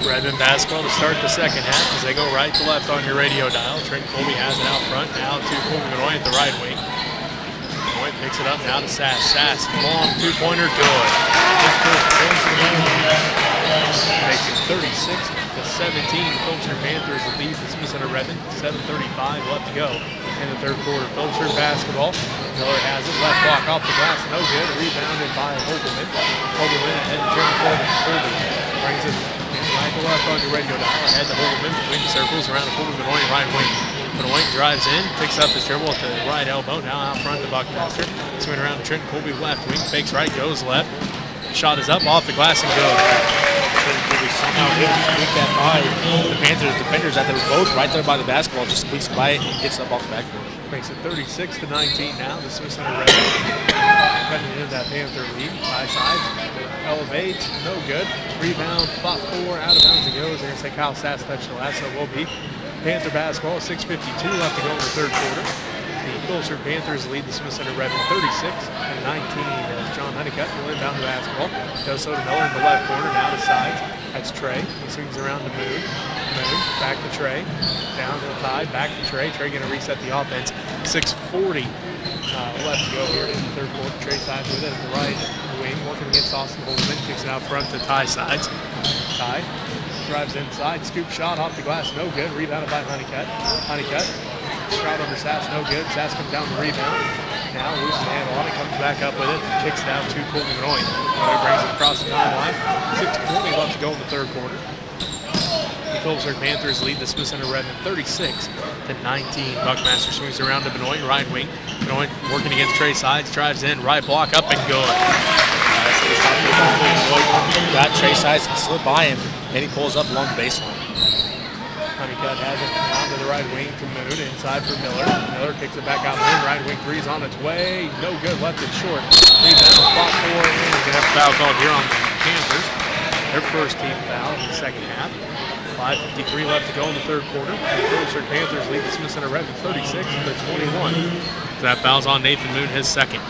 Redmond basketball to start the second half as they go right to left on your radio dial. Trent Colby has it out front now to Colby Benoit at the right wing. Benoit picks it up now to Sass. Sass, long two-pointer, good. His first points of the game. Makes it 36-17. Phillipsburg Panthers lead the Smith Center Redmond. 7:35 left to go in the third quarter. Phillipsburg basketball. Miller has it. Left block off the glass. No good. Rebounded by Holberman. Holberman ahead to Trent Colby. Brings it right to left on your radio dial. Ahead to Holberman between the circles around the Colby Benoit right wing. Benoit drives in, picks up his dribble at the right elbow. Now out front to Buckmaster. Swing around to Trent Colby left wing. Fakes right, goes left. Shot is up off the glass and goes. Somehow able to squeak that by the Panthers defenders that they were both right there by the basketball, just squeaks by it and gets up off the backboard. Makes it 36-19 now. The Smith Center Redmond cutting into that Panther lead. High side, elevates, no good. Rebound, spot 4, out of bounds it goes. They're going to say Kyle Sass touched the last, so it will be Panther basketball. 6:52 left to go in the third quarter. The Phillipsburg Panthers lead the Smith Center Redmond 36-19 as John Honeycutt will inbound the basketball. Does so to Miller in the left corner, now to sides. That's Trey. He swings around to Moon. Moon, back to Trey. Down to the Tide, back to Trey. Trey going to reset the offense. 6:40 left to go here in the third quarter. Trey sides with it at the right wing, working against Austin Holman. Kicks it out front to Ty sides. Ty drives inside, scoop shot off the glass, no good. Rebounded by Honeycutt. Honeycutt, shot over Sass, no good. Sass comes down the rebound. Now loses the handle on it, comes back up with it, kicks it out to Colby Benoit. Benoit brings it across the timeline. 6:20 left to go in the third quarter. The Phillipsburg Panthers lead the Smith Center Redmond 36-19. Buckmaster swings around to Benoit, right wing. Benoit working against Trey Sides, drives in, right block, up and good. Got Trey Sides to slip by him, and he pulls up along the baseline. Honeycutt has it down to the right wing to Moon, inside for Miller. Miller kicks it back out Moon, right wing three's on its way. No good, left it short. Rebound, spot 4, and we're going to have a foul called here on the Panthers. Their first team foul in the second half. 5:53 left to go in the third quarter. The Phillipsburg Panthers lead the Smith Center Redmond 36-21. So that foul's on Nathan Moon, his second.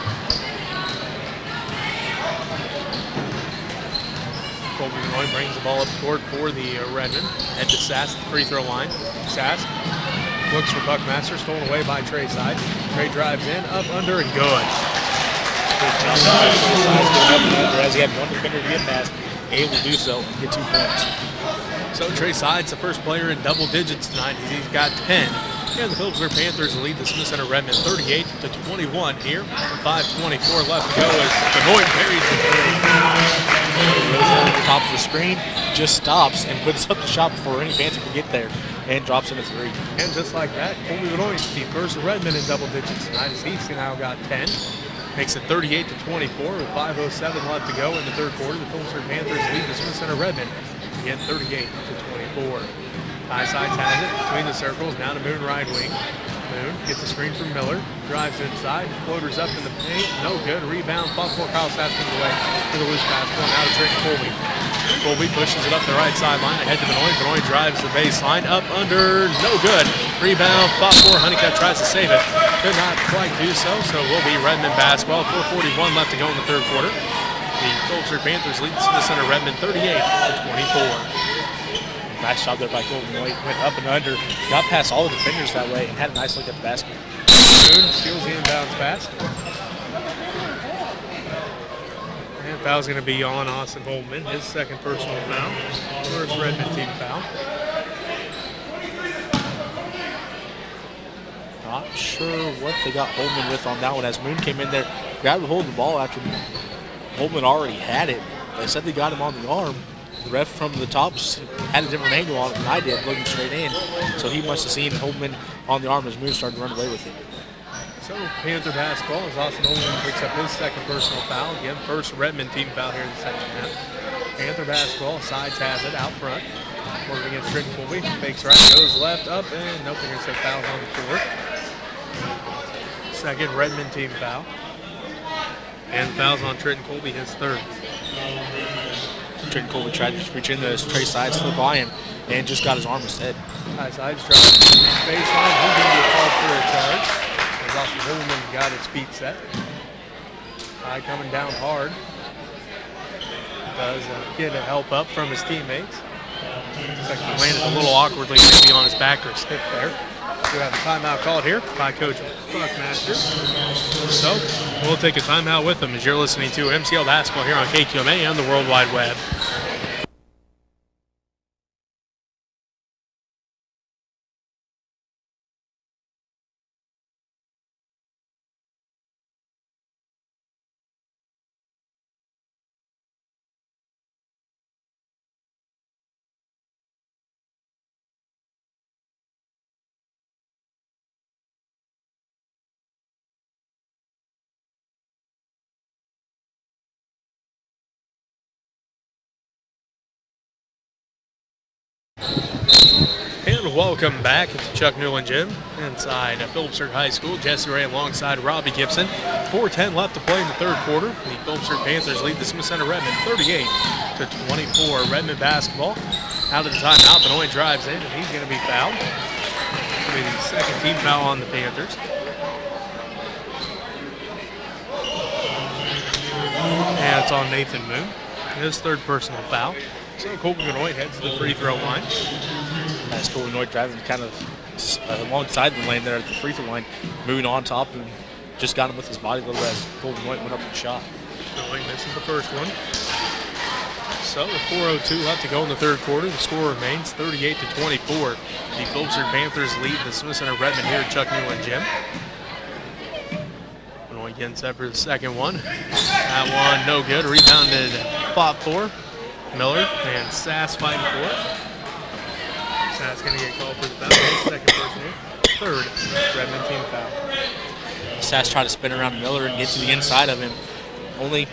Colby Benoit brings the ball up court for the Redmond. Head to Sass, the free throw line. Sass looks for Buckmaster, stolen away by Trey Side. Trey drives in, up, under, and good. Good job by Trey Sides going up and under as he had one defender to get past, able to do so and get 2 points. So Trey Sides, the first player in double digits tonight. He's got 10. And the Phillipsburg Panthers lead the Smith Center Redmond 38-21 here. 5:24 left to go as Benoit buries the three. Goes over the top of the screen, just stops and puts up the shot before any Panther can get there, and drops in a 3. And just like that, Colby Benoit, the first Redmond in double digits tonight, as he's now got 10. Makes it 38-24 with 5:07 left to go in the third quarter. The Phillipsburg Panthers lead the Smith Center Redmond again 38-24. High sides has it between the circles, now to Moon right wing. Moon gets a screen from Miller, drives inside, floaters up in the paint, no good. Rebound, Buckmore, Kyle Sass comes away for the loose pass, going out of Trent Colby. Colby pushes it up the right sideline, ahead to Benoit. Benoit drives the baseline, up, under, no good. Rebound, 5-4, Honeycutt tries to save it. Could not quite do so, so will be Redmond basketball. 4:41 left to go in the third quarter. The Phillipsburg Panthers lead the Smith Center Redmond 38-24. Nice job there by Colby Benoit. Went up and under, got past all the defenders that way, and had a nice look at the basket. Moon steals the inbounds pass. And foul's going to be on Austin Holman, his second personal foul. First Redmond team foul. Not sure what they got Holman with on that one, as Moon came in there, grabbed a hold of the ball after Holman already had it. They said they got him on the arm, The ref from the tops had a different angle on it than I did, looking straight in. So he must have seen Holman on the arm as Moon started to run away with it. So Panther basketball as Austin Holman picks up his second personal foul. Again, first Redmond team foul here in the second half. Panther basketball, sides has it out front. Working against Trenton Colby. Fakes right, goes left, up, and nope, they're going to say fouls on the floor. Second Redmond team foul. And fouls on Trenton Colby, his third. Trenton Colby tried to reach into his Trey Sides, slip by him, and just got his arm instead. Sides drives to the baseline. He's going to get called for a charge. As Austin Holman got his feet set. High coming down hard. Does get a help up from his teammates. Looks like he landed a little awkwardly, maybe on his back or his hip there. We have a timeout called here by Coach Buckmaster. So we'll take a timeout with him as you're listening to MCL Basketball here on KQMA and the World Wide Web. And welcome back to Chuck Newland Gym inside Phillipsburg High School. Jesse Ray alongside Robbie Gibson. 4:10 left to play in the third quarter. The Phillipsburg Panthers lead the Smith Center Redmond 38-24. Redmond basketball out of the timeout. Benoit drives in, and he's going to be fouled. It'll be the second team foul on the Panthers. And it's on Nathan Moon. His third personal foul. So Colby Benoit heads to the free throw line. As Colby Benoit driving kind of alongside the lane there at the free throw line, moving on top and just got him with his body a little bit as Colby Benoit went up for the shot. Benoit misses the first one. So with 4:02 left to go in the third quarter, the score remains 38-24. The Phillipsburg Panthers lead the Smith Center Redmond here at Chuck Newland Gym. Benoit getting set for the second one. That one no good. Rebounded, fought for. Miller and Sass fighting for it. Sass going to get called for the foul. Second personal. Third Redmond team foul. Sass tried to spin around Miller and get to the inside of him. Only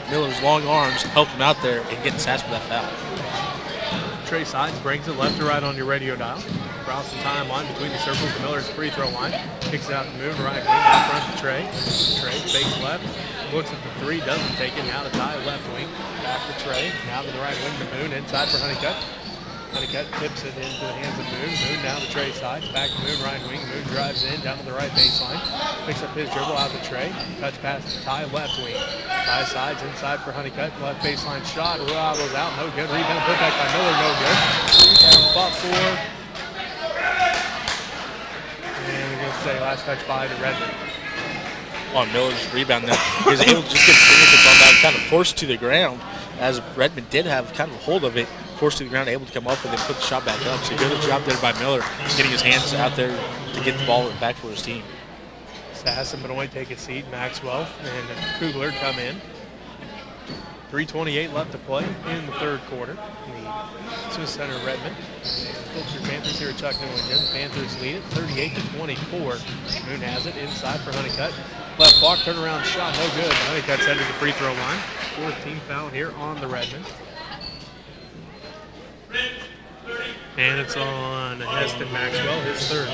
Miller's long arms helped him out there and get Sass for that foul. Trey Sides brings it left to right on your radio dial. Across the timeline between the circles to Miller's free throw line. Kicks it out to Moon, right wing, in front to Trey. Trey fakes left, looks at the three, doesn't take it. Now to Ty, left wing. Back to Trey. Now to the right wing to Moon. Inside for Honeycutt. Honeycutt tips it into the hands of Moon. Moon now to Trey Sides. Back to Moon, right wing. Moon drives in, down to the right baseline. Picks up his dribble out to Trey. Touch pass to Ty, left wing. Ty Sides inside for Honeycutt. Left baseline shot. Goes out, no good. Rebound put back by Miller, no good. Rebound fought for. And we're going to say last touch by the Redmond. On Miller's rebound there. He was able to just get his fingertips on that and kind of forced to the ground, as Redmond did have kind of a hold of it, forced to the ground, able to come up and then put the shot back up. So good job there by Miller, getting his hands out there to get the ball back for his team. Sass and Benoit take a seat. Maxwell and Kugler come in. 3:28 left to play in the third quarter. The Smith Center Redmond. Phillipsburg Panthers here at Chuck Newland Gym. The Panthers lead it 38-24. Moon has it inside for Honeycutt. Left block, turnaround shot, no good. Honeycutt's headed to the free throw line. Fourth team foul here on the Redmond. And it's on Heston Maxwell, his third.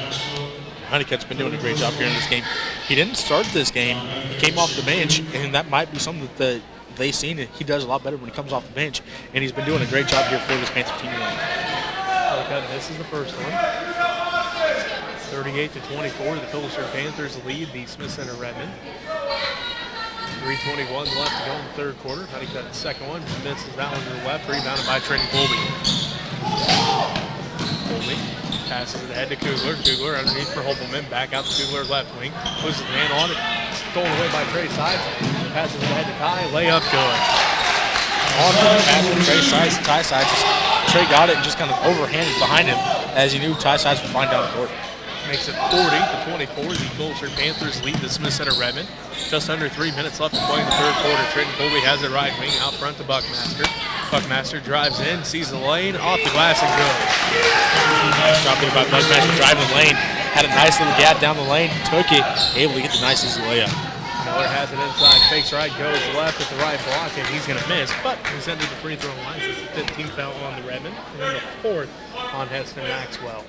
Honeycutt's been doing a great job here in this game. He didn't start this game. He came off the bench, and that might be something that they've seen. He does a lot better when he comes off the bench, and he's been doing a great job here for this Panther team. Honeycutt misses the first one. 38-24, the Phillipsburg Panthers lead the Smith Center Redmond. 3:21 left to go in the third quarter. Honeycutt the second one, misses that one to the left, rebounded by Trenton Colby. Colby passes it ahead to Kugler. Kugler underneath for Hopelman, back out to Kugler left wing. Pushes the hand on it, stolen away by Trey Sides. Passes it ahead to Ty, layup good. On the pass from Trey Sides to Ty Sides. Trey got it and just kind of overhanded behind him as he knew Ty Sides would find down the court. makes it 40-24. The Phillipsburg Panthers lead the Smith Center Redmond. Just under 3 minutes left to play in the third quarter. Trenton Colby has it right wing out front to Buckmaster. Buckmaster drives in, sees the lane, off the glass and goes. Nice job there by Buckmaster driving the lane. Had a nice little gap down the lane, took it, able to get the nice easy layup. Miller has it inside, fakes right, goes left at the right block, and he's going to miss. But he's under the free throw line. It's the 15th foul on the Redmond, and then the 4th on Heston Maxwell.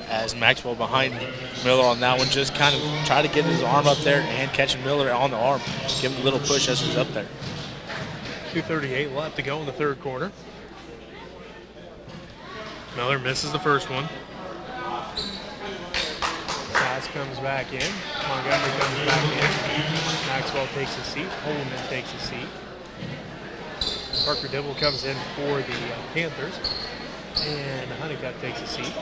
As Maxwell behind Miller on that one, just kind of try to get his arm up there and catching Miller on the arm. Give him a little push as he's up there. 2:38 left to go in the third quarter. Miller misses the first one. Sass comes back in. Montgomery comes back in. Maxwell takes a seat. Holman takes a seat. Parker Dibble comes in for the Panthers. And Honeycutt takes a seat.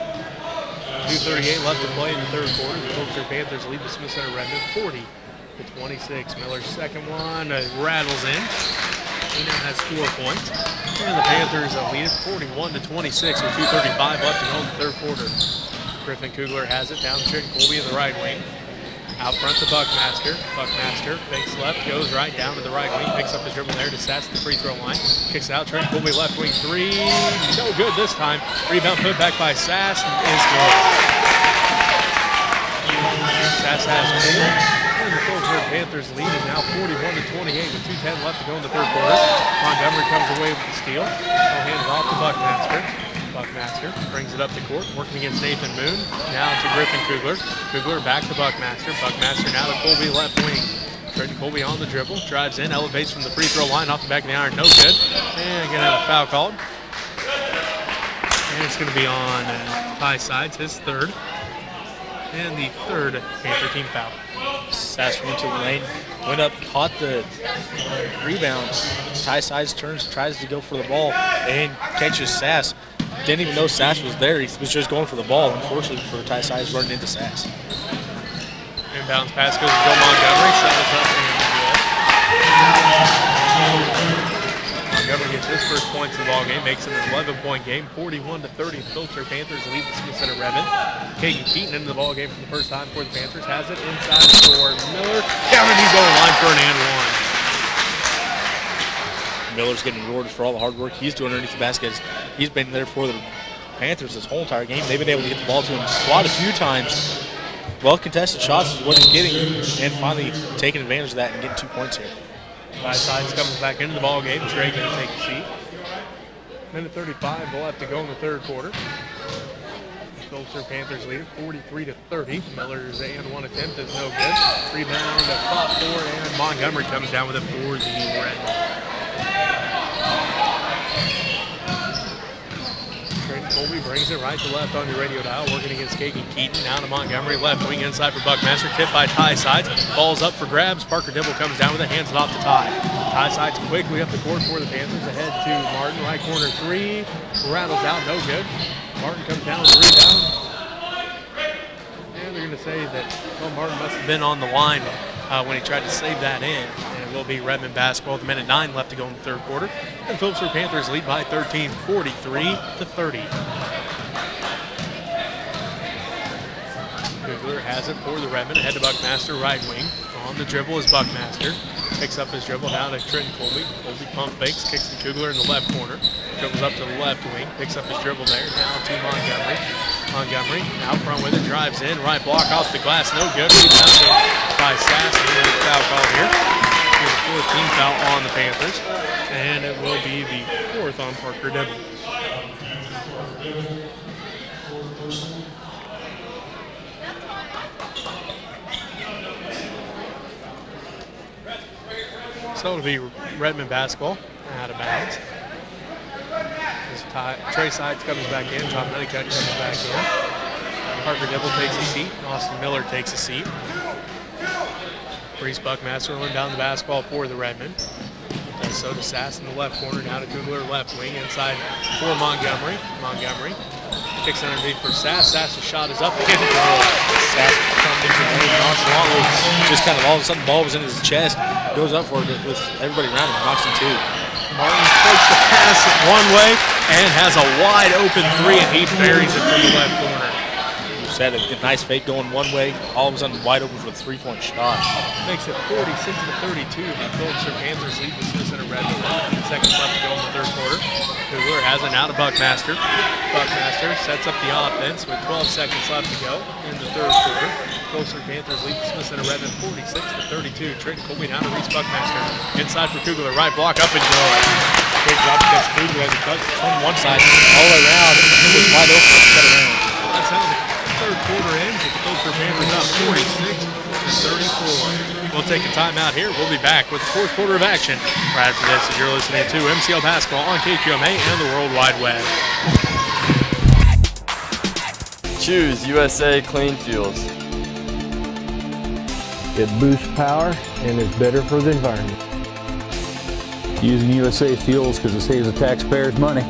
2:38 left to play in the third quarter. The Phillipsburg Panthers lead the Smith Center Redmond 40-26. Miller's second one rattles in. He now has 4 points. And the Panthers lead it 41-26 with 2:35 left to go in the third quarter. Griffin Kugler has it down to Trenton Colby in the right wing. Out front to Buckmaster. Buckmaster fakes left, goes right down to the right wing, picks up the dribble there to Sass at the free throw line. Kicks it out, Trenton Colby left wing three. No good this time. Rebound put back by Sass is good. Sass has 4. And the Phillipsburg Panthers lead is now 41-28 with 2:10 left to go in the third quarter. Montgomery comes away with the steal. He'll hand it off to Buckmaster. Buckmaster brings it up the court, working against Nathan Moon. Now to Griffin Kugler. Kugler back to Buckmaster. Buckmaster now to Colby left wing. Trenton Colby on the dribble, drives in, elevates from the free throw line, off the back of the iron, no good. And gonna have a foul called. And it's gonna be on Ty Sides, his third. And the third Panther team foul. Sass went to the lane, went up, caught the rebound. Ty Sides turns, tries to go for the ball, and catches Sass. Didn't even know Sass was there. He was just going for the ball. Unfortunately for Ty Sides, running into Sass. Inbounds pass goes to Joe Montgomery. Shot is up and good. Montgomery gets his first points in the ball game, makes it an 11-point game, 41-30. Phillipsburg Panthers lead the Smith Center Redmond. Caden Keaton into the ball game for the first time for the Panthers. Has it inside for Miller. Down and he's going line for an and one. Miller's getting rewarded for all the hard work he's doing underneath the basket. He's been there for the Panthers this whole entire game. They've been able to get the ball to him quite a few times. Well-contested shots is what he's getting, and finally taking advantage of that and getting 2 points here. Ty Sides comes back into the ball game. Trey going to take a seat. Minute 35 left to go in the third quarter. Phillipsburg Panthers lead 43-30. Miller's and one attempt is no good. Rebound fought for, and Montgomery comes down with it for the Red. Trenton Colby brings it right to left on your radio dial, working against Kagan Keaton. Now to Montgomery, left wing inside for Buckmaster. Tipped by Ty Sides. Ball's up for grabs. Parker Dibble comes down with it, hands it off to Ty. Ty Sides quickly up the court for the Panthers. Ahead to Martin, right corner three. Rattles out, no good. Martin comes down with the rebound. And they're going to say that, well, Martin must have been on the line when he tried to save that in. And it will be Redmond basketball with a minute 9 left to go in the third quarter. And Phillipsburg Panthers lead by 13, 43-30. Kugler has it for the Redmond. Ahead to Buckmaster, right wing. On the dribble is Buckmaster. Picks up his dribble down to Trenton Colby. Colby pump fakes, kicks to Kugler in the left corner. Dribbles up to the left wing, picks up his dribble there. Now to Montgomery. Montgomery out front with it, drives in, right block off the glass, no good. Rebounded by Sass. Foul call here. Here's a 14th foul on the Panthers. And it will be the 4th on Parker Dibble. So it'll be Redmond basketball out of bounds. Trey Sides comes back in. John Honeycutt comes back in. Parker Dibble takes a seat. Austin Miller takes a seat. Reese Buckmaster rolling down the basketball for the Redmond. And so to Sass in the left corner. Now to Kugler left wing. Inside for Montgomery. Montgomery kicks underneath for Sass. Sass's shot is up and goal. Sass comes into the lane nonchalantly. Just kind of all of a sudden the ball was in his chest. Goes up for it with everybody around him. Knocks him two. Martin takes the pass one way and has a wide open three, and he buries it from the left corner. had a nice fake going one way, all of a sudden wide open for a three-point shot. Makes it 46-32. The Phillipsburg Panthers lead the Smith Center Redmen. 15 seconds left to go in the third quarter. Kugler has it now to Buckmaster. Buckmaster sets up the offense with 12 seconds left to go in the third quarter. Phillipsburg Panthers lead the Smith Center Redmen 46-32. Trent Colby down to Reese Buckmaster. Inside for Kugler, right block, up and good. Great job to catch Kugler as he cuts from one side all the way around. It was wide open to cut around. That's how the third quarter ends. The Phillipsburg Panthers up 46-34. We'll take a timeout here. We'll be back with the fourth quarter of action right after this. As you're listening to MCL Basketball on KQMA and the World Wide Web. Choose USA Clean Fuels. It boosts power and is better for the environment. Using USA fuels because it saves the taxpayers money.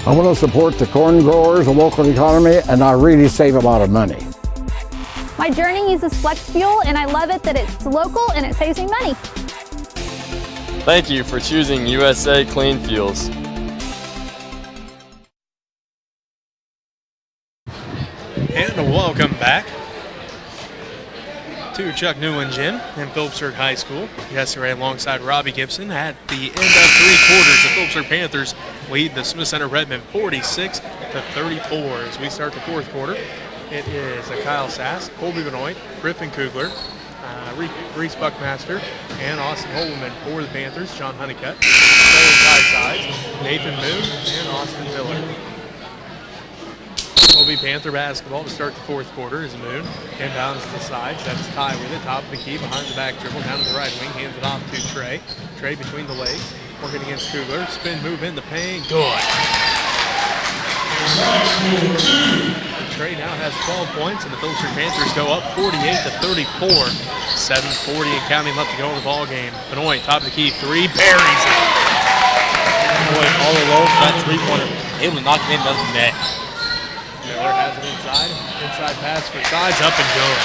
I want to support the corn growers, the local economy, and I really save a lot of money. My journey uses flex fuel and I love it that it's local and it saves me money. Thank you for choosing USA Clean Fuels. And welcome back to Chuck Newland Gym in Phillipsburg High School. Yesterday, alongside Robbie Gibson, at the end of three quarters, the Phillipsburg Panthers lead the Smith Center Redmen 46-34. As we start the fourth quarter, it is Kyle Sass, Colby Benoit, Griffin Kugler, Reese Buckmaster, and Austin Holman for the Panthers. John Honeycutt, Ty Sides, Nathan Moon, and Austin Miller. Will be Panther basketball to start the fourth quarter as Moon inbounds to the sides. That's Ty with it, top of the key, behind the back dribble, down to the right wing, hands it off to Trey. Trey between the legs, working against Kugler. Spin move in the paint, good. Trey now has 12 points, and the Phillipsburg Panthers go up 48-34. 7:40 and counting left to go in the ball game. Benoit, top of the key, three, buries it. Boy, all alone for that three-pointer, able to knock it in, doesn't net. Miller has it inside pass for Sides, up and going.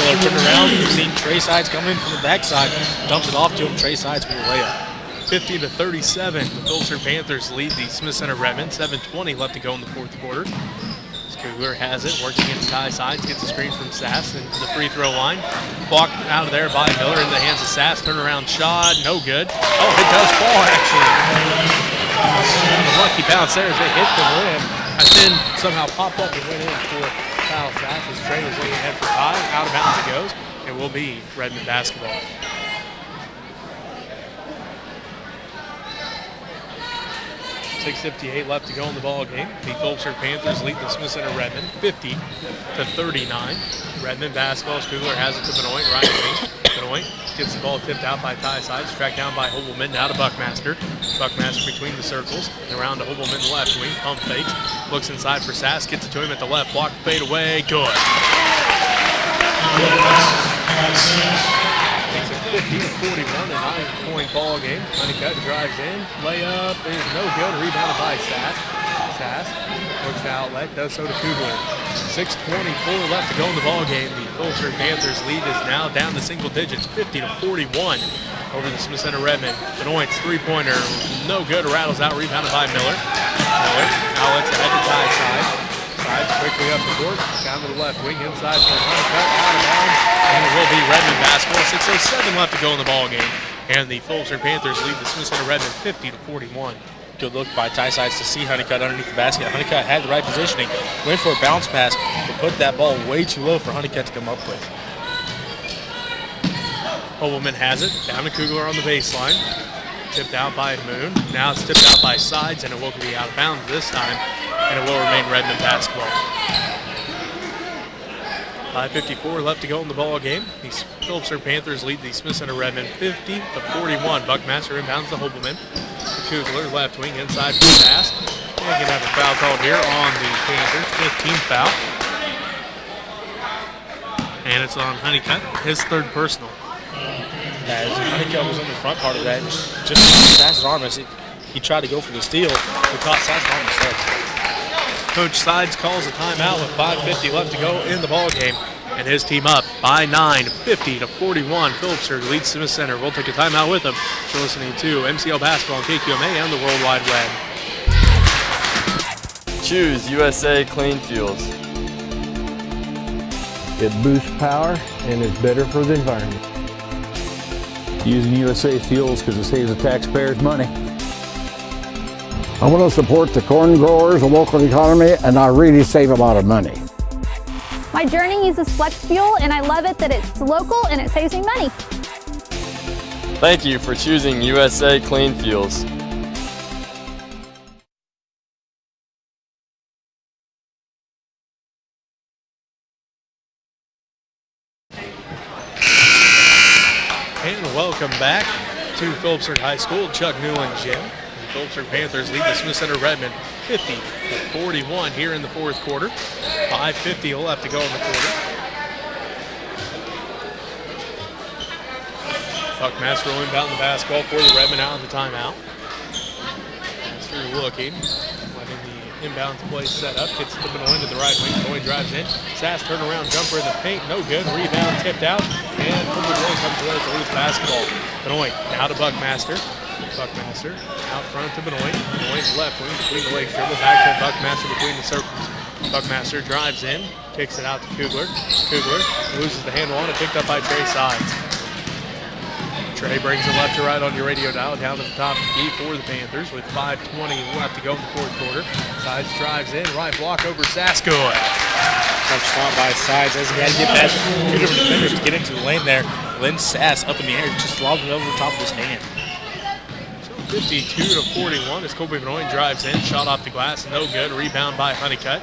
Miller turned around, you've seen Trey Sides coming in from the backside, dumped it off to him, Trey Sides with a layup. 50-37, the Phillipsburg Panthers lead the Smith Center Redmen. 7:20 left to go in the fourth quarter. Kugler has it, working against Ty Sides, gets a screen from Sass into the free throw line. Blocked out of there by Miller in the hands of Sass, turnaround shot, no good. Oh, it does fall actually. A lucky bounce there as they hit the rim. And then somehow popped up and went in for Kyle Sass as Trey was looking ahead for Ty. Out of bounds it goes. It will be Redmond basketball. 6:58 left to go in the ball game. The Phillipsburg Panthers lead the Smith Center Redmen 50-39. Redmond basketball. Kugler has it to Benoit, right wing. Benoit gets the ball tipped out by Ty Sides, tracked down by Hobelman, now to Buckmaster. Buckmaster between the circles, and around to Hobelman, the left wing, pump fakes, looks inside for Sass, gets it to him at the left, block, fade away, good. Makes it 50-41, a 9-point ball game. Honeycutt drives in, layup is no good, rebounded by Sass. Sass works the outlet, does so to Kugler. 6:24 left to go in the ball game. The Phillipsburg Panthers lead is now down to single digits, 50-41 over the Smith Center Redmen. Benoit's three-pointer, no good, rattles out, rebounded by Miller. Miller outlets ahead to Ty Sides. Sides quickly up the court, down to the left wing, inside for Honeycutt, out of bounds, and it will be Redmond basketball. 6:07 left to go in the ball game, and the Phillipsburg Panthers lead the Smith Center Redmen 50-41. Good look by Ty Sides to see Honeycutt underneath the basket. Honeycutt had the right positioning, went for a bounce pass, but put that ball way too low for Honeycutt to come up with. Hobelman has it, down to Kugler on the baseline. Tipped out by Moon. Now it's tipped out by Sides, and it will be out of bounds this time, and it will remain Redmond basketball. 5:54 left to go in the ball game. The Phillipsburg Panthers lead the Smith Center Redmen 50-41. Buckmaster inbounds to Hobelman. Kugler left wing inside for Sass. We're going to have a foul called here on the Panthers, 15th foul. And it's on Honeycutt, his third personal. As Honeycutt was in the front part of that, just Sass's arm as he tried to go for the steal, but caught Sass's arm instead. Coach Sides calls a timeout with 5:50 left to go in the ball game, and his team up by 9, 50-41. Phillipsburg leads Smith Center. We'll take a timeout with them. You're listening to MCL Basketball on KQMA and the World Wide Web. Choose USA Clean Fuels. It boosts power and is better for the environment. Using USA Fuels because it saves the taxpayers money. I want to support the corn growers, the local economy, and I really save a lot of money. My journey uses flex fuel and I love it that it's local and it saves me money. Thank you for choosing USA Clean Fuels. And welcome back to Phillipsburg High School. Chuck Newland Gym. The Phillipsburg Panthers lead the Smith Center Redmond 50-41 here in the fourth quarter. 5:50 left to go in the quarter. Buckmaster will inbound the basketball for the Redmond out of the timeout. Master looking, letting the inbounds play set up. Gets it to Benoit to the right wing. Benoit drives in. Sass turnaround jumper in the paint. No good. Rebound tipped out. And Benoit comes away with a loose basketball. Benoit now to Buckmaster. Buckmaster out front to Benoit. Benoit's left wing between the legs. Dribble back to Buckmaster between the circles. Buckmaster drives in. Kicks it out to Kugler. Kugler loses the handle on it. Picked up by Trey Sides. Trey brings it left to right on your radio dial down to the top of the key for the Panthers with 5:20 left to go in the fourth quarter. Sides drives in, right block over Sasko. Tough shot by Sides. He had to get past two different defenders to get into the lane there. Lynn Sass up in the air, just lobbed it over the top of his hand. 52-41 as Colby Benoit drives in, shot off the glass, no good. Rebound by Honeycutt.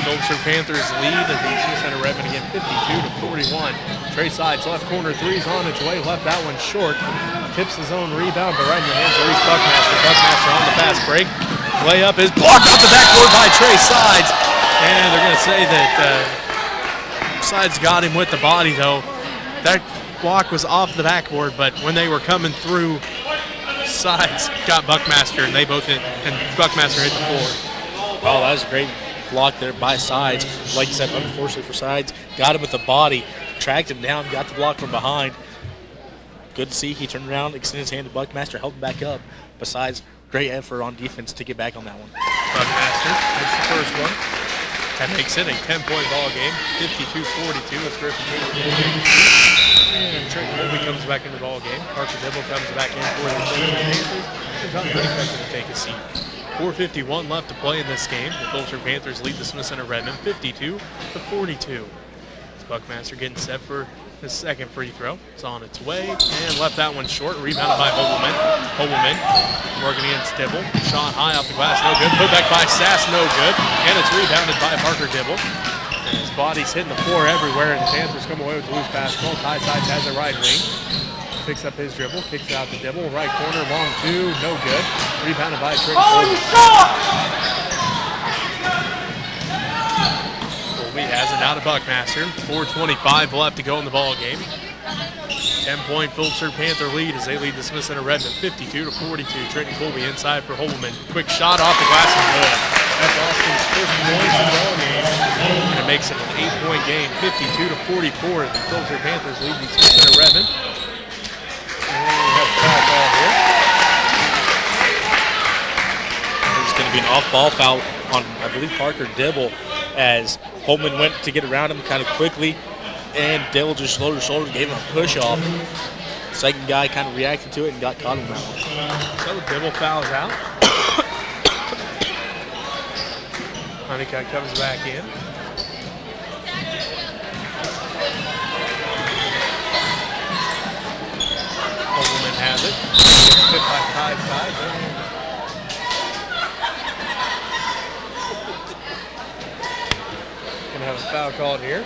Phillipsburg Panthers lead at the Smith Center Redmond again, 52-41. Trey Sides left corner three's on its way, left that one short. Tips his own rebound, but right in the hands of Reese Buckmaster. Buckmaster on the fast break. Layup is blocked off the backboard by Trey Sides. And they're going to say that Sides got him with the body, though. That block was off the backboard, but when they were coming through, Sides got Buckmaster, and they both hit, and Buckmaster hit the floor. Well, that was a great block there by Sides. Like you said, unfortunately for Sides, got him with the body, tracked him down, got the block from behind. Good to see. He turned around, extended his hand to Buckmaster, held him back up. Besides, great effort on defense to get back on that one. Buckmaster makes the first one. That makes it a 10-point ball game, 52-42 with Griffin. And Trent Colby comes back into the ball game. Parker Dibble comes back in for the Panthers. And John Honeycutt going to take a seat. 4:51 left to play in this game. The Phillipsburg Panthers lead the Smith Center Redmond 52-42. Buckmaster getting set for his second free throw. It's on its way and left that one short. Rebounded by Hobelman. Hobelman working against Dibble. Shot high off the glass, no good. Put back by Sass, no good. And it's rebounded by Parker Dibble. And his body's hitting the floor everywhere, and the Panthers come away with the loose basketball. Ty Sides has the right wing. Picks up his dribble, kicks it out to Dibble. Right corner, long two, no good. Rebounded by Trent Colby. Colby has it out of Buckmaster. 4:25 left to go in the ball game. 10-point Phillipsburg Panther lead as they lead the Smith Center Redmond 52-42. Trenton Colby inside for Holman. Quick shot off the glass and good. That's Austin's first points in the ball game. And it makes it an 8-point game, 52-44. The Phillipsburg Panthers lead the Smith Center Redmond. And we have a foul call here. There's going to be an off-ball foul on, I believe, Parker Dibble, as Holman went to get around him kind of quickly, and Dibble just lowered his shoulders, gave him a push-off. Second guy kind of reacted to it and got caught on that one. So Dibble fouls out. Honeycutt comes back in. Holman has it. Hit by Ty Sides. Gonna have a foul called here.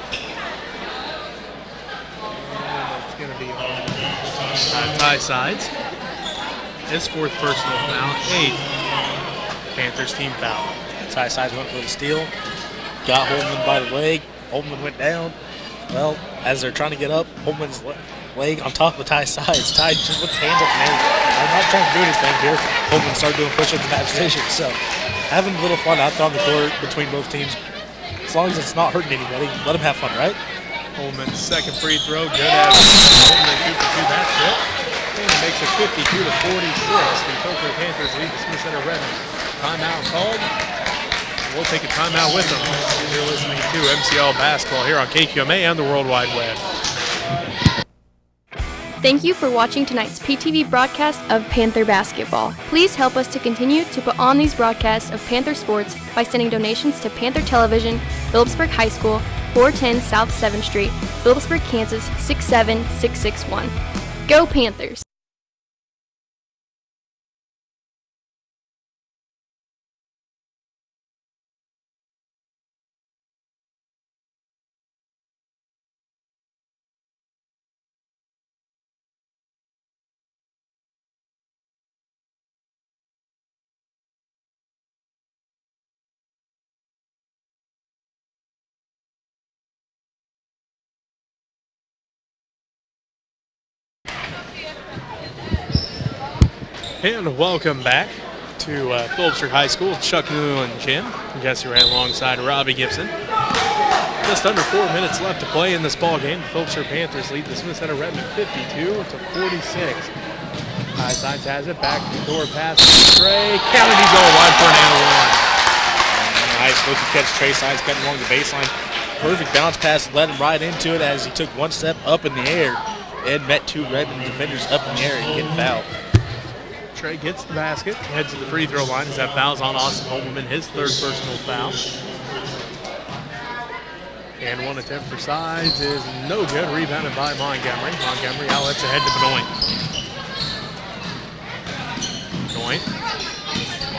And it's gonna be on Ty Sides. His fourth personal foul, 8th Panthers team foul. Ty Sides went for the steal, got Holman by the leg. Holman went down. Well, as they're trying to get up, Holman's leg on top of Ty Sides. Ty just with the hands up in the air. I'm not trying to do anything here. Holman started doing push-ups in that position. So having a little fun out there on the court between both teams. As long as it's not hurting anybody, let them have fun, right? Holman's second free throw, good at Holman 2 for 2, that's it. And it makes it 52-46. The Phillipsburg Panthers lead the Smith Center Redmond. Timeout called. we'll take a timeout with them. You're listening to MCL Basketball here on KQMA and the World Wide Web. Thank you for watching tonight's PTV broadcast of Panther basketball. Please help us to continue to put on these broadcasts of Panther sports by sending donations to Panther Television, Phillipsburg High School, 410 South 7th Street, Phillipsburg, Kansas 67661. Go Panthers! And welcome back to Phillipsburg High School. Chuck Newland Jim, Jesse Ray alongside Robbie Gibson. Just under 4 minutes left to play in this ball game. The Phillipsburg Panthers lead the Smith Center Redmond 52-46. High Sides has it, back to the door pass. Trey, Kennedy's going wide for an and one. Nice look to catch Trey Sides cutting along the baseline. Perfect bounce pass, led him right into it as he took one step up in the air and met two Redmond defenders up in the air and getting fouled. Trey gets the basket, heads to the free throw line as that foul's on Austin Holman, his third personal foul. And one attempt for Sides is no good, rebounded by Montgomery. Montgomery outlets ahead to Benoit. Benoit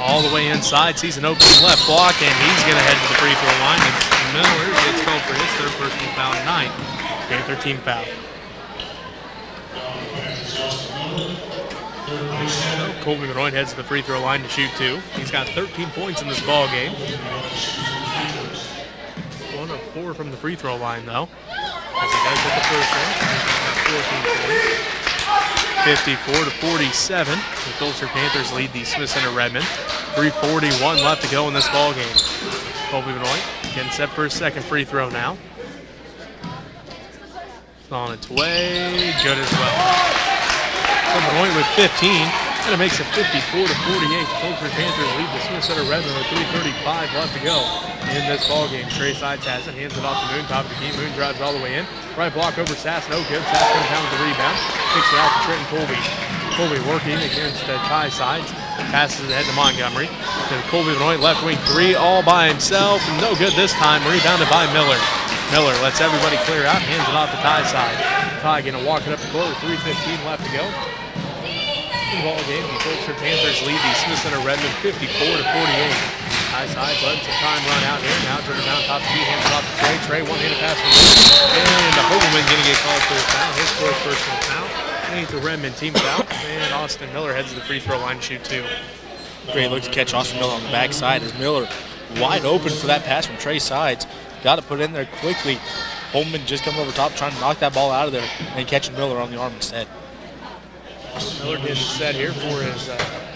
all the way inside, sees an open left block, and he's going to head to the free throw line. And Miller gets called for his third personal foul tonight. Panther team foul. Colby Benoit heads to the free throw line to shoot two. He's got 13 points in this ball game. 1 of 4 from the free throw line, though. As he does hit the first one. 54-47. The Phillipsburg Panthers lead the Smith Center Redmond. 3:41 left to go in this ball game. Colby Benoit getting set for his second free throw now. It's on its way. Good as well. Benoit with 15, and it makes it 54-48. The Phillipsburg Panthers lead the Smith Center Redmond with 3:35 left to go in this ball game. Trey Sides has it, hands it off to Moon, top of the key. Moon drives all the way in. Right block over Sass, no good. Sass comes down with the rebound, kicks it out to Trenton Colby. Colby working against Ty Sides, passes it ahead to Montgomery. Then Colby Benoit left wing three, all by himself, no good this time. Rebounded by Miller. Miller lets everybody clear out, hands it off to Ty Side. Ty gonna walk it up the court with 3:15 left to go. In the ball game, the Phillipsburg Panthers lead the Smith Center Redmond 54-48. High Sides letting some time run out here. Now turns down top of the key, hands it off to Trey. Trey, one-handed pass from and the Holman going to get called for a foul. His fourth personal foul. Ain't the Redmond team foul. And Austin Miller heads to the free throw line to shoot two. Great look to catch Austin Miller on the backside as Miller wide open for that pass from Trey Sides. Got to put it in there quickly. Holman just come over top trying to knock that ball out of there and catching Miller on the arm instead. Miller getting set here for his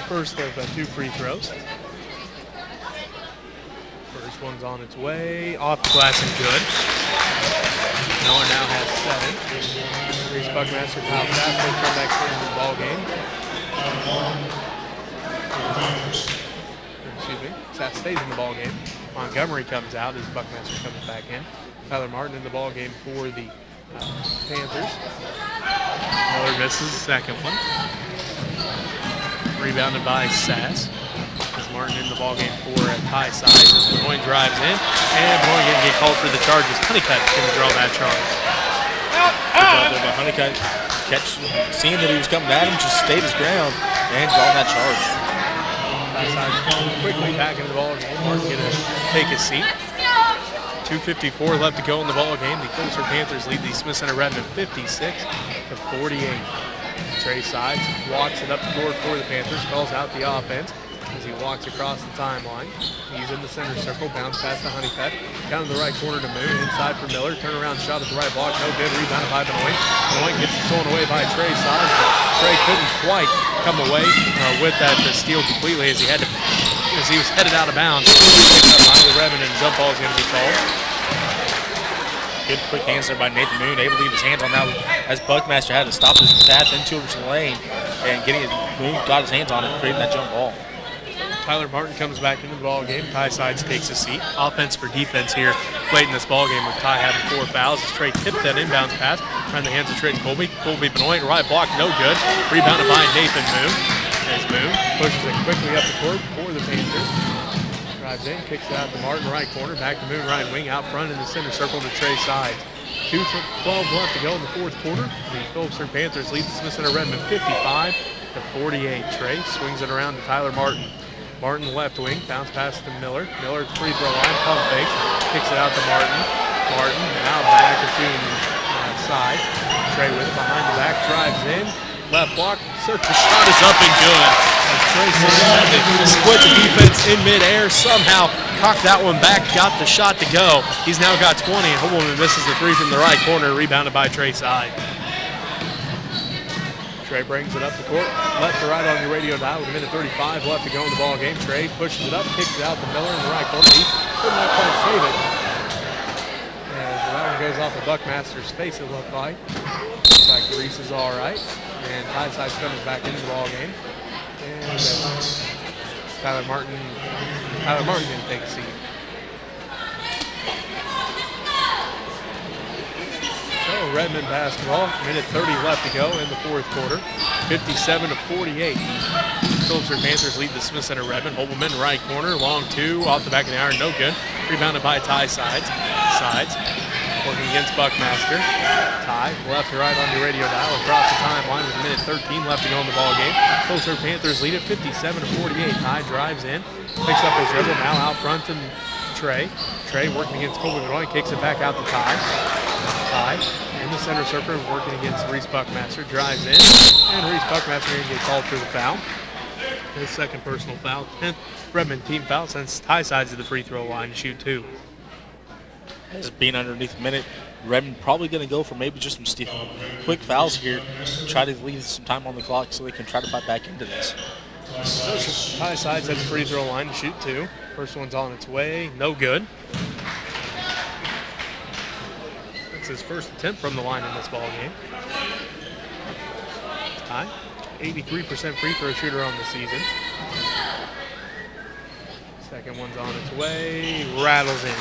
first of 2 free throws. First one's on its way, off the glass and good. Miller now has 7. Reese Buckmaster, Kyle Sass, they come back into the ball game. Excuse me, Sass stays in the ball game. Montgomery comes out as Buckmaster comes back in. Tyler Martin in the ball game for the Panthers. Miller misses the second one. Rebounded by Sass. As Martin in the ballgame for Ty Sides. As Benoit drives in. And Benoit going to get called for the charges. Honeycutt's going to draw that charge. But Honeycutt, seeing that he was coming at him, just stayed his ground and drawing that charge. Ty Sides quickly back into the ballgame. Martin going to take his seat. 2:54 left to go in the ball game. The Phillipsburg Panthers lead the Smith Center Redmond 56-48. Trey Sides walks it up the court for the Panthers, calls out the offense as he walks across the timeline. He's in the center circle, bounce past the Honeycutt, down to the right corner to Moon, inside for Miller, turnaround shot at the right block, no good, rebounded by Benoit. Benoit gets it stolen away by Trey Sides, but Trey couldn't quite come away with that steal completely as he was headed out of bounds. By the Redmond, and jump ball is going to be called. Good quick hands there by Nathan Moon, able to leave his hands on that as Buckmaster had to stop his path into his lane and Moon got his hands on it, creating that jump ball. Tyler Martin comes back into the ball game. Ty Sides takes a seat. Offense for defense here late in this ball game with Ty having 4 fouls. As Trey tipped that inbounds pass around the hands of Trey and Colby. Colby Benoit, right block, no good. Rebounded by Nathan Moon. As Moon pushes it quickly up the court for the Panthers. Drives in, kicks it out to Martin, right corner. Back to Moon, right wing, out front in the center circle to Trey Sides. 2:12 left to go in the fourth quarter. The Phillipsburg Panthers lead the Smith Center Redmond 55-48. Trey swings it around to Tyler Martin. Martin left wing, bounce pass to Miller. Miller free throw line, pump fake, kicks it out to Martin. Martin now back to side. Trey with it behind the back, drives in. Left block, circle shot is up and good. As Trey had to split the defense in midair, somehow cocked that one back, got the shot to go. He's now got 20, and Hoboken misses the 3 from the right corner, rebounded by Trey Side. Trey brings it up the court, left to right on your radio dial with 1:35 left to go in the ball game. Trey pushes it up, kicks it out to Miller in the right corner. He could not quite save it. As that one goes off of Buckmaster's face, it looked like. Looks like Reese is all right. And Ty Sides comes back into the ball game. And Tyler Martin didn't take a seat. So Redmond basketball, 1:30 left to go in the fourth quarter, 57-48. Phillipsburg Panthers lead the Smith Center Redmond. Hobelman right corner, long 2, off the back of the iron, no good. Rebounded by Ty Sides. Sides working against Buckmaster. Ty left to right on your radio dial across the timeline with 1:13 left to go in the ball game. Phillipsburg Panthers lead it 57-48. Ty drives in, picks up his dribble, now out front to Trey. Trey working against Colby Benoit, kicks it back out to Ty. Ty in the center circle working against Reese Buckmaster, drives in, and Reese Buckmaster going to get called for the foul. His second personal foul, 10th Redmond team foul since Ty Sides of the free throw line to shoot 2. Just being underneath a minute, Redmond probably going to go for maybe just some quick fouls here, try to leave some time on the clock so they can try to fight back into this. So Ty Sides at the free throw line to shoot 2. First one's on its way, no good. That's his first attempt from the line in this ball game. Ty, 83% free throw shooter on the season. Second one's on its way, rattles in.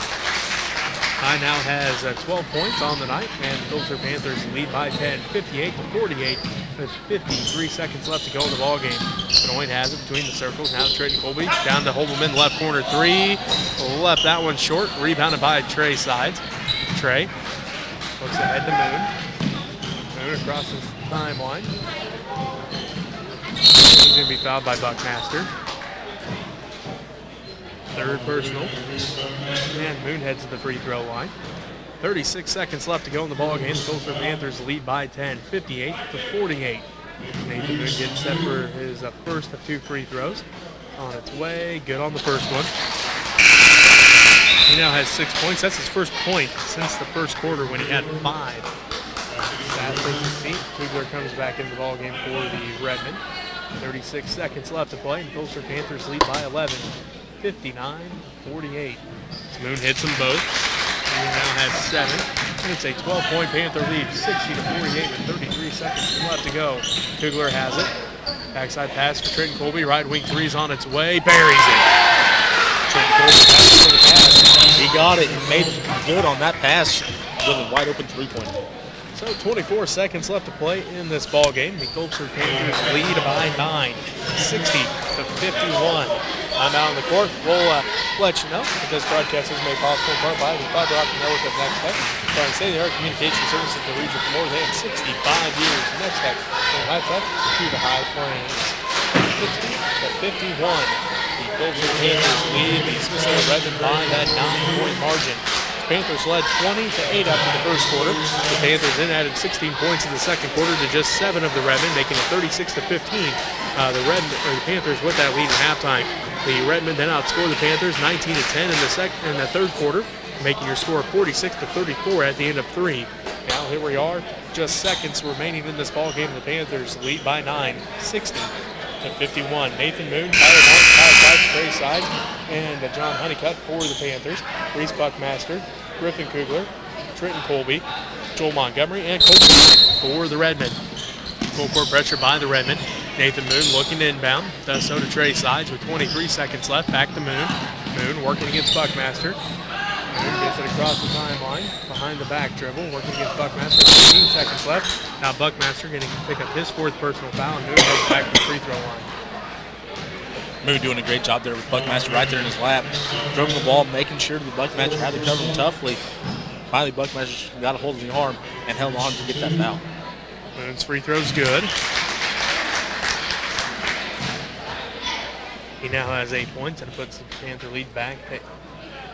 Ty now has 12 points on the night, and the Phillipsburg Panthers lead by 10, 58-48. There's 53 seconds left to go in the ball game. Benoit has it between the circles. Now to Trey and Colby. Down to Hobelman, left corner 3. Left that one short. Rebounded by Trey Sides. Trey looks ahead to Moon. Moon across his timeline. He's going to be fouled by Buckmaster. Third personal. And Moon heads to the free throw line. 36 seconds left to go in the ball game. The Phillipsburg Panthers lead by 10, 58-48. Nathan Moon getting set for his first of 2 free throws. On its way, good on the first one. He now has 6 points. That's his first point since the first quarter when he had 5. That takes a seat. Kugler comes back into the ball game for the Redmond. 36 seconds left to play, and Phillipsburg Panthers lead by 11, 59-48. Moon hits them both. He now has 7. And it's a 12-point Panther lead, 60-48 with 33 seconds left to go. Kugler has it. Backside pass for Trenton Colby. Right wing 3's on its way. Buries it. Trenton Colby back for the pass. He got it and made it good on that pass with a wide open 3-pointer. So 24 seconds left to play in this ball game. The Phillipsburg Panthers lead by 9, 60-51. I'm out on the court. We'll let you know that this broadcast is made possible in part by the fiber optic network of Next Tech, providing state-of-the-art communication services to the region for more than 65 years. Next Tech, from high tech to the high plains. 60-51. The Phillipsburg Panthers lead the Smith Center Redmond by that 9-point margin. The Panthers led 20-8 after the first quarter. The Panthers then added 16 points in the second quarter to just 7 of the Redmond, making it 36-15. The Panthers with that lead at halftime. The Redmond then outscored the Panthers 19-10 in the third quarter, making your score 46-34 at the end of 3. Now here we are, just seconds remaining in this ball game. The Panthers lead by 9, 60-51. Nathan Moon, Tyler Martin, Kyle Price, Trey Sides, and John Honeycutt for the Panthers. Reese Buckmaster, Griffin Kugler, Trenton Colby, Joel Montgomery, and Colby for the Redmond. Full court pressure by the Redmond. Nathan Moon looking to inbound. Does so to Trey Sides with 23 seconds left. Back to Moon. Moon working against Buckmaster. Moon gets it across the timeline. Behind the back dribble. Working against Buckmaster. 15 seconds left. Now Buckmaster getting to pick up his 4th personal foul. And Moon goes back to the free throw line. Moon doing a great job there with Buckmaster right there in his lap. Dribbling the ball, making sure the Buckmaster had to cover him toughly. Finally, Buckmaster got a hold of the arm and held on to get that foul. Moon's free throw's good. He now has 8 points and puts the Panther lead back at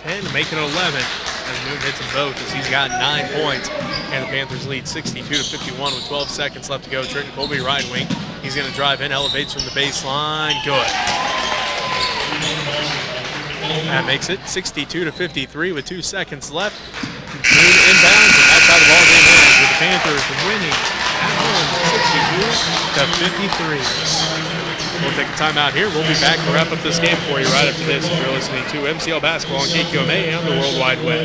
10 to make it 11. As Moon hits them both as he's got 9 points. And the Panthers lead 62-51 with 12 seconds left to go. Trenton Colby right wing. He's going to drive in, elevates from the baseline. Good. That makes it 62-53 with 2 seconds left. Moon inbounds, and that's how the ball game ends with the Panthers winning at home 62-53. We'll take a timeout here. We'll be back to wrap up this game for you right after this. You're listening to MCL Basketball on KQMA and the World Wide Web.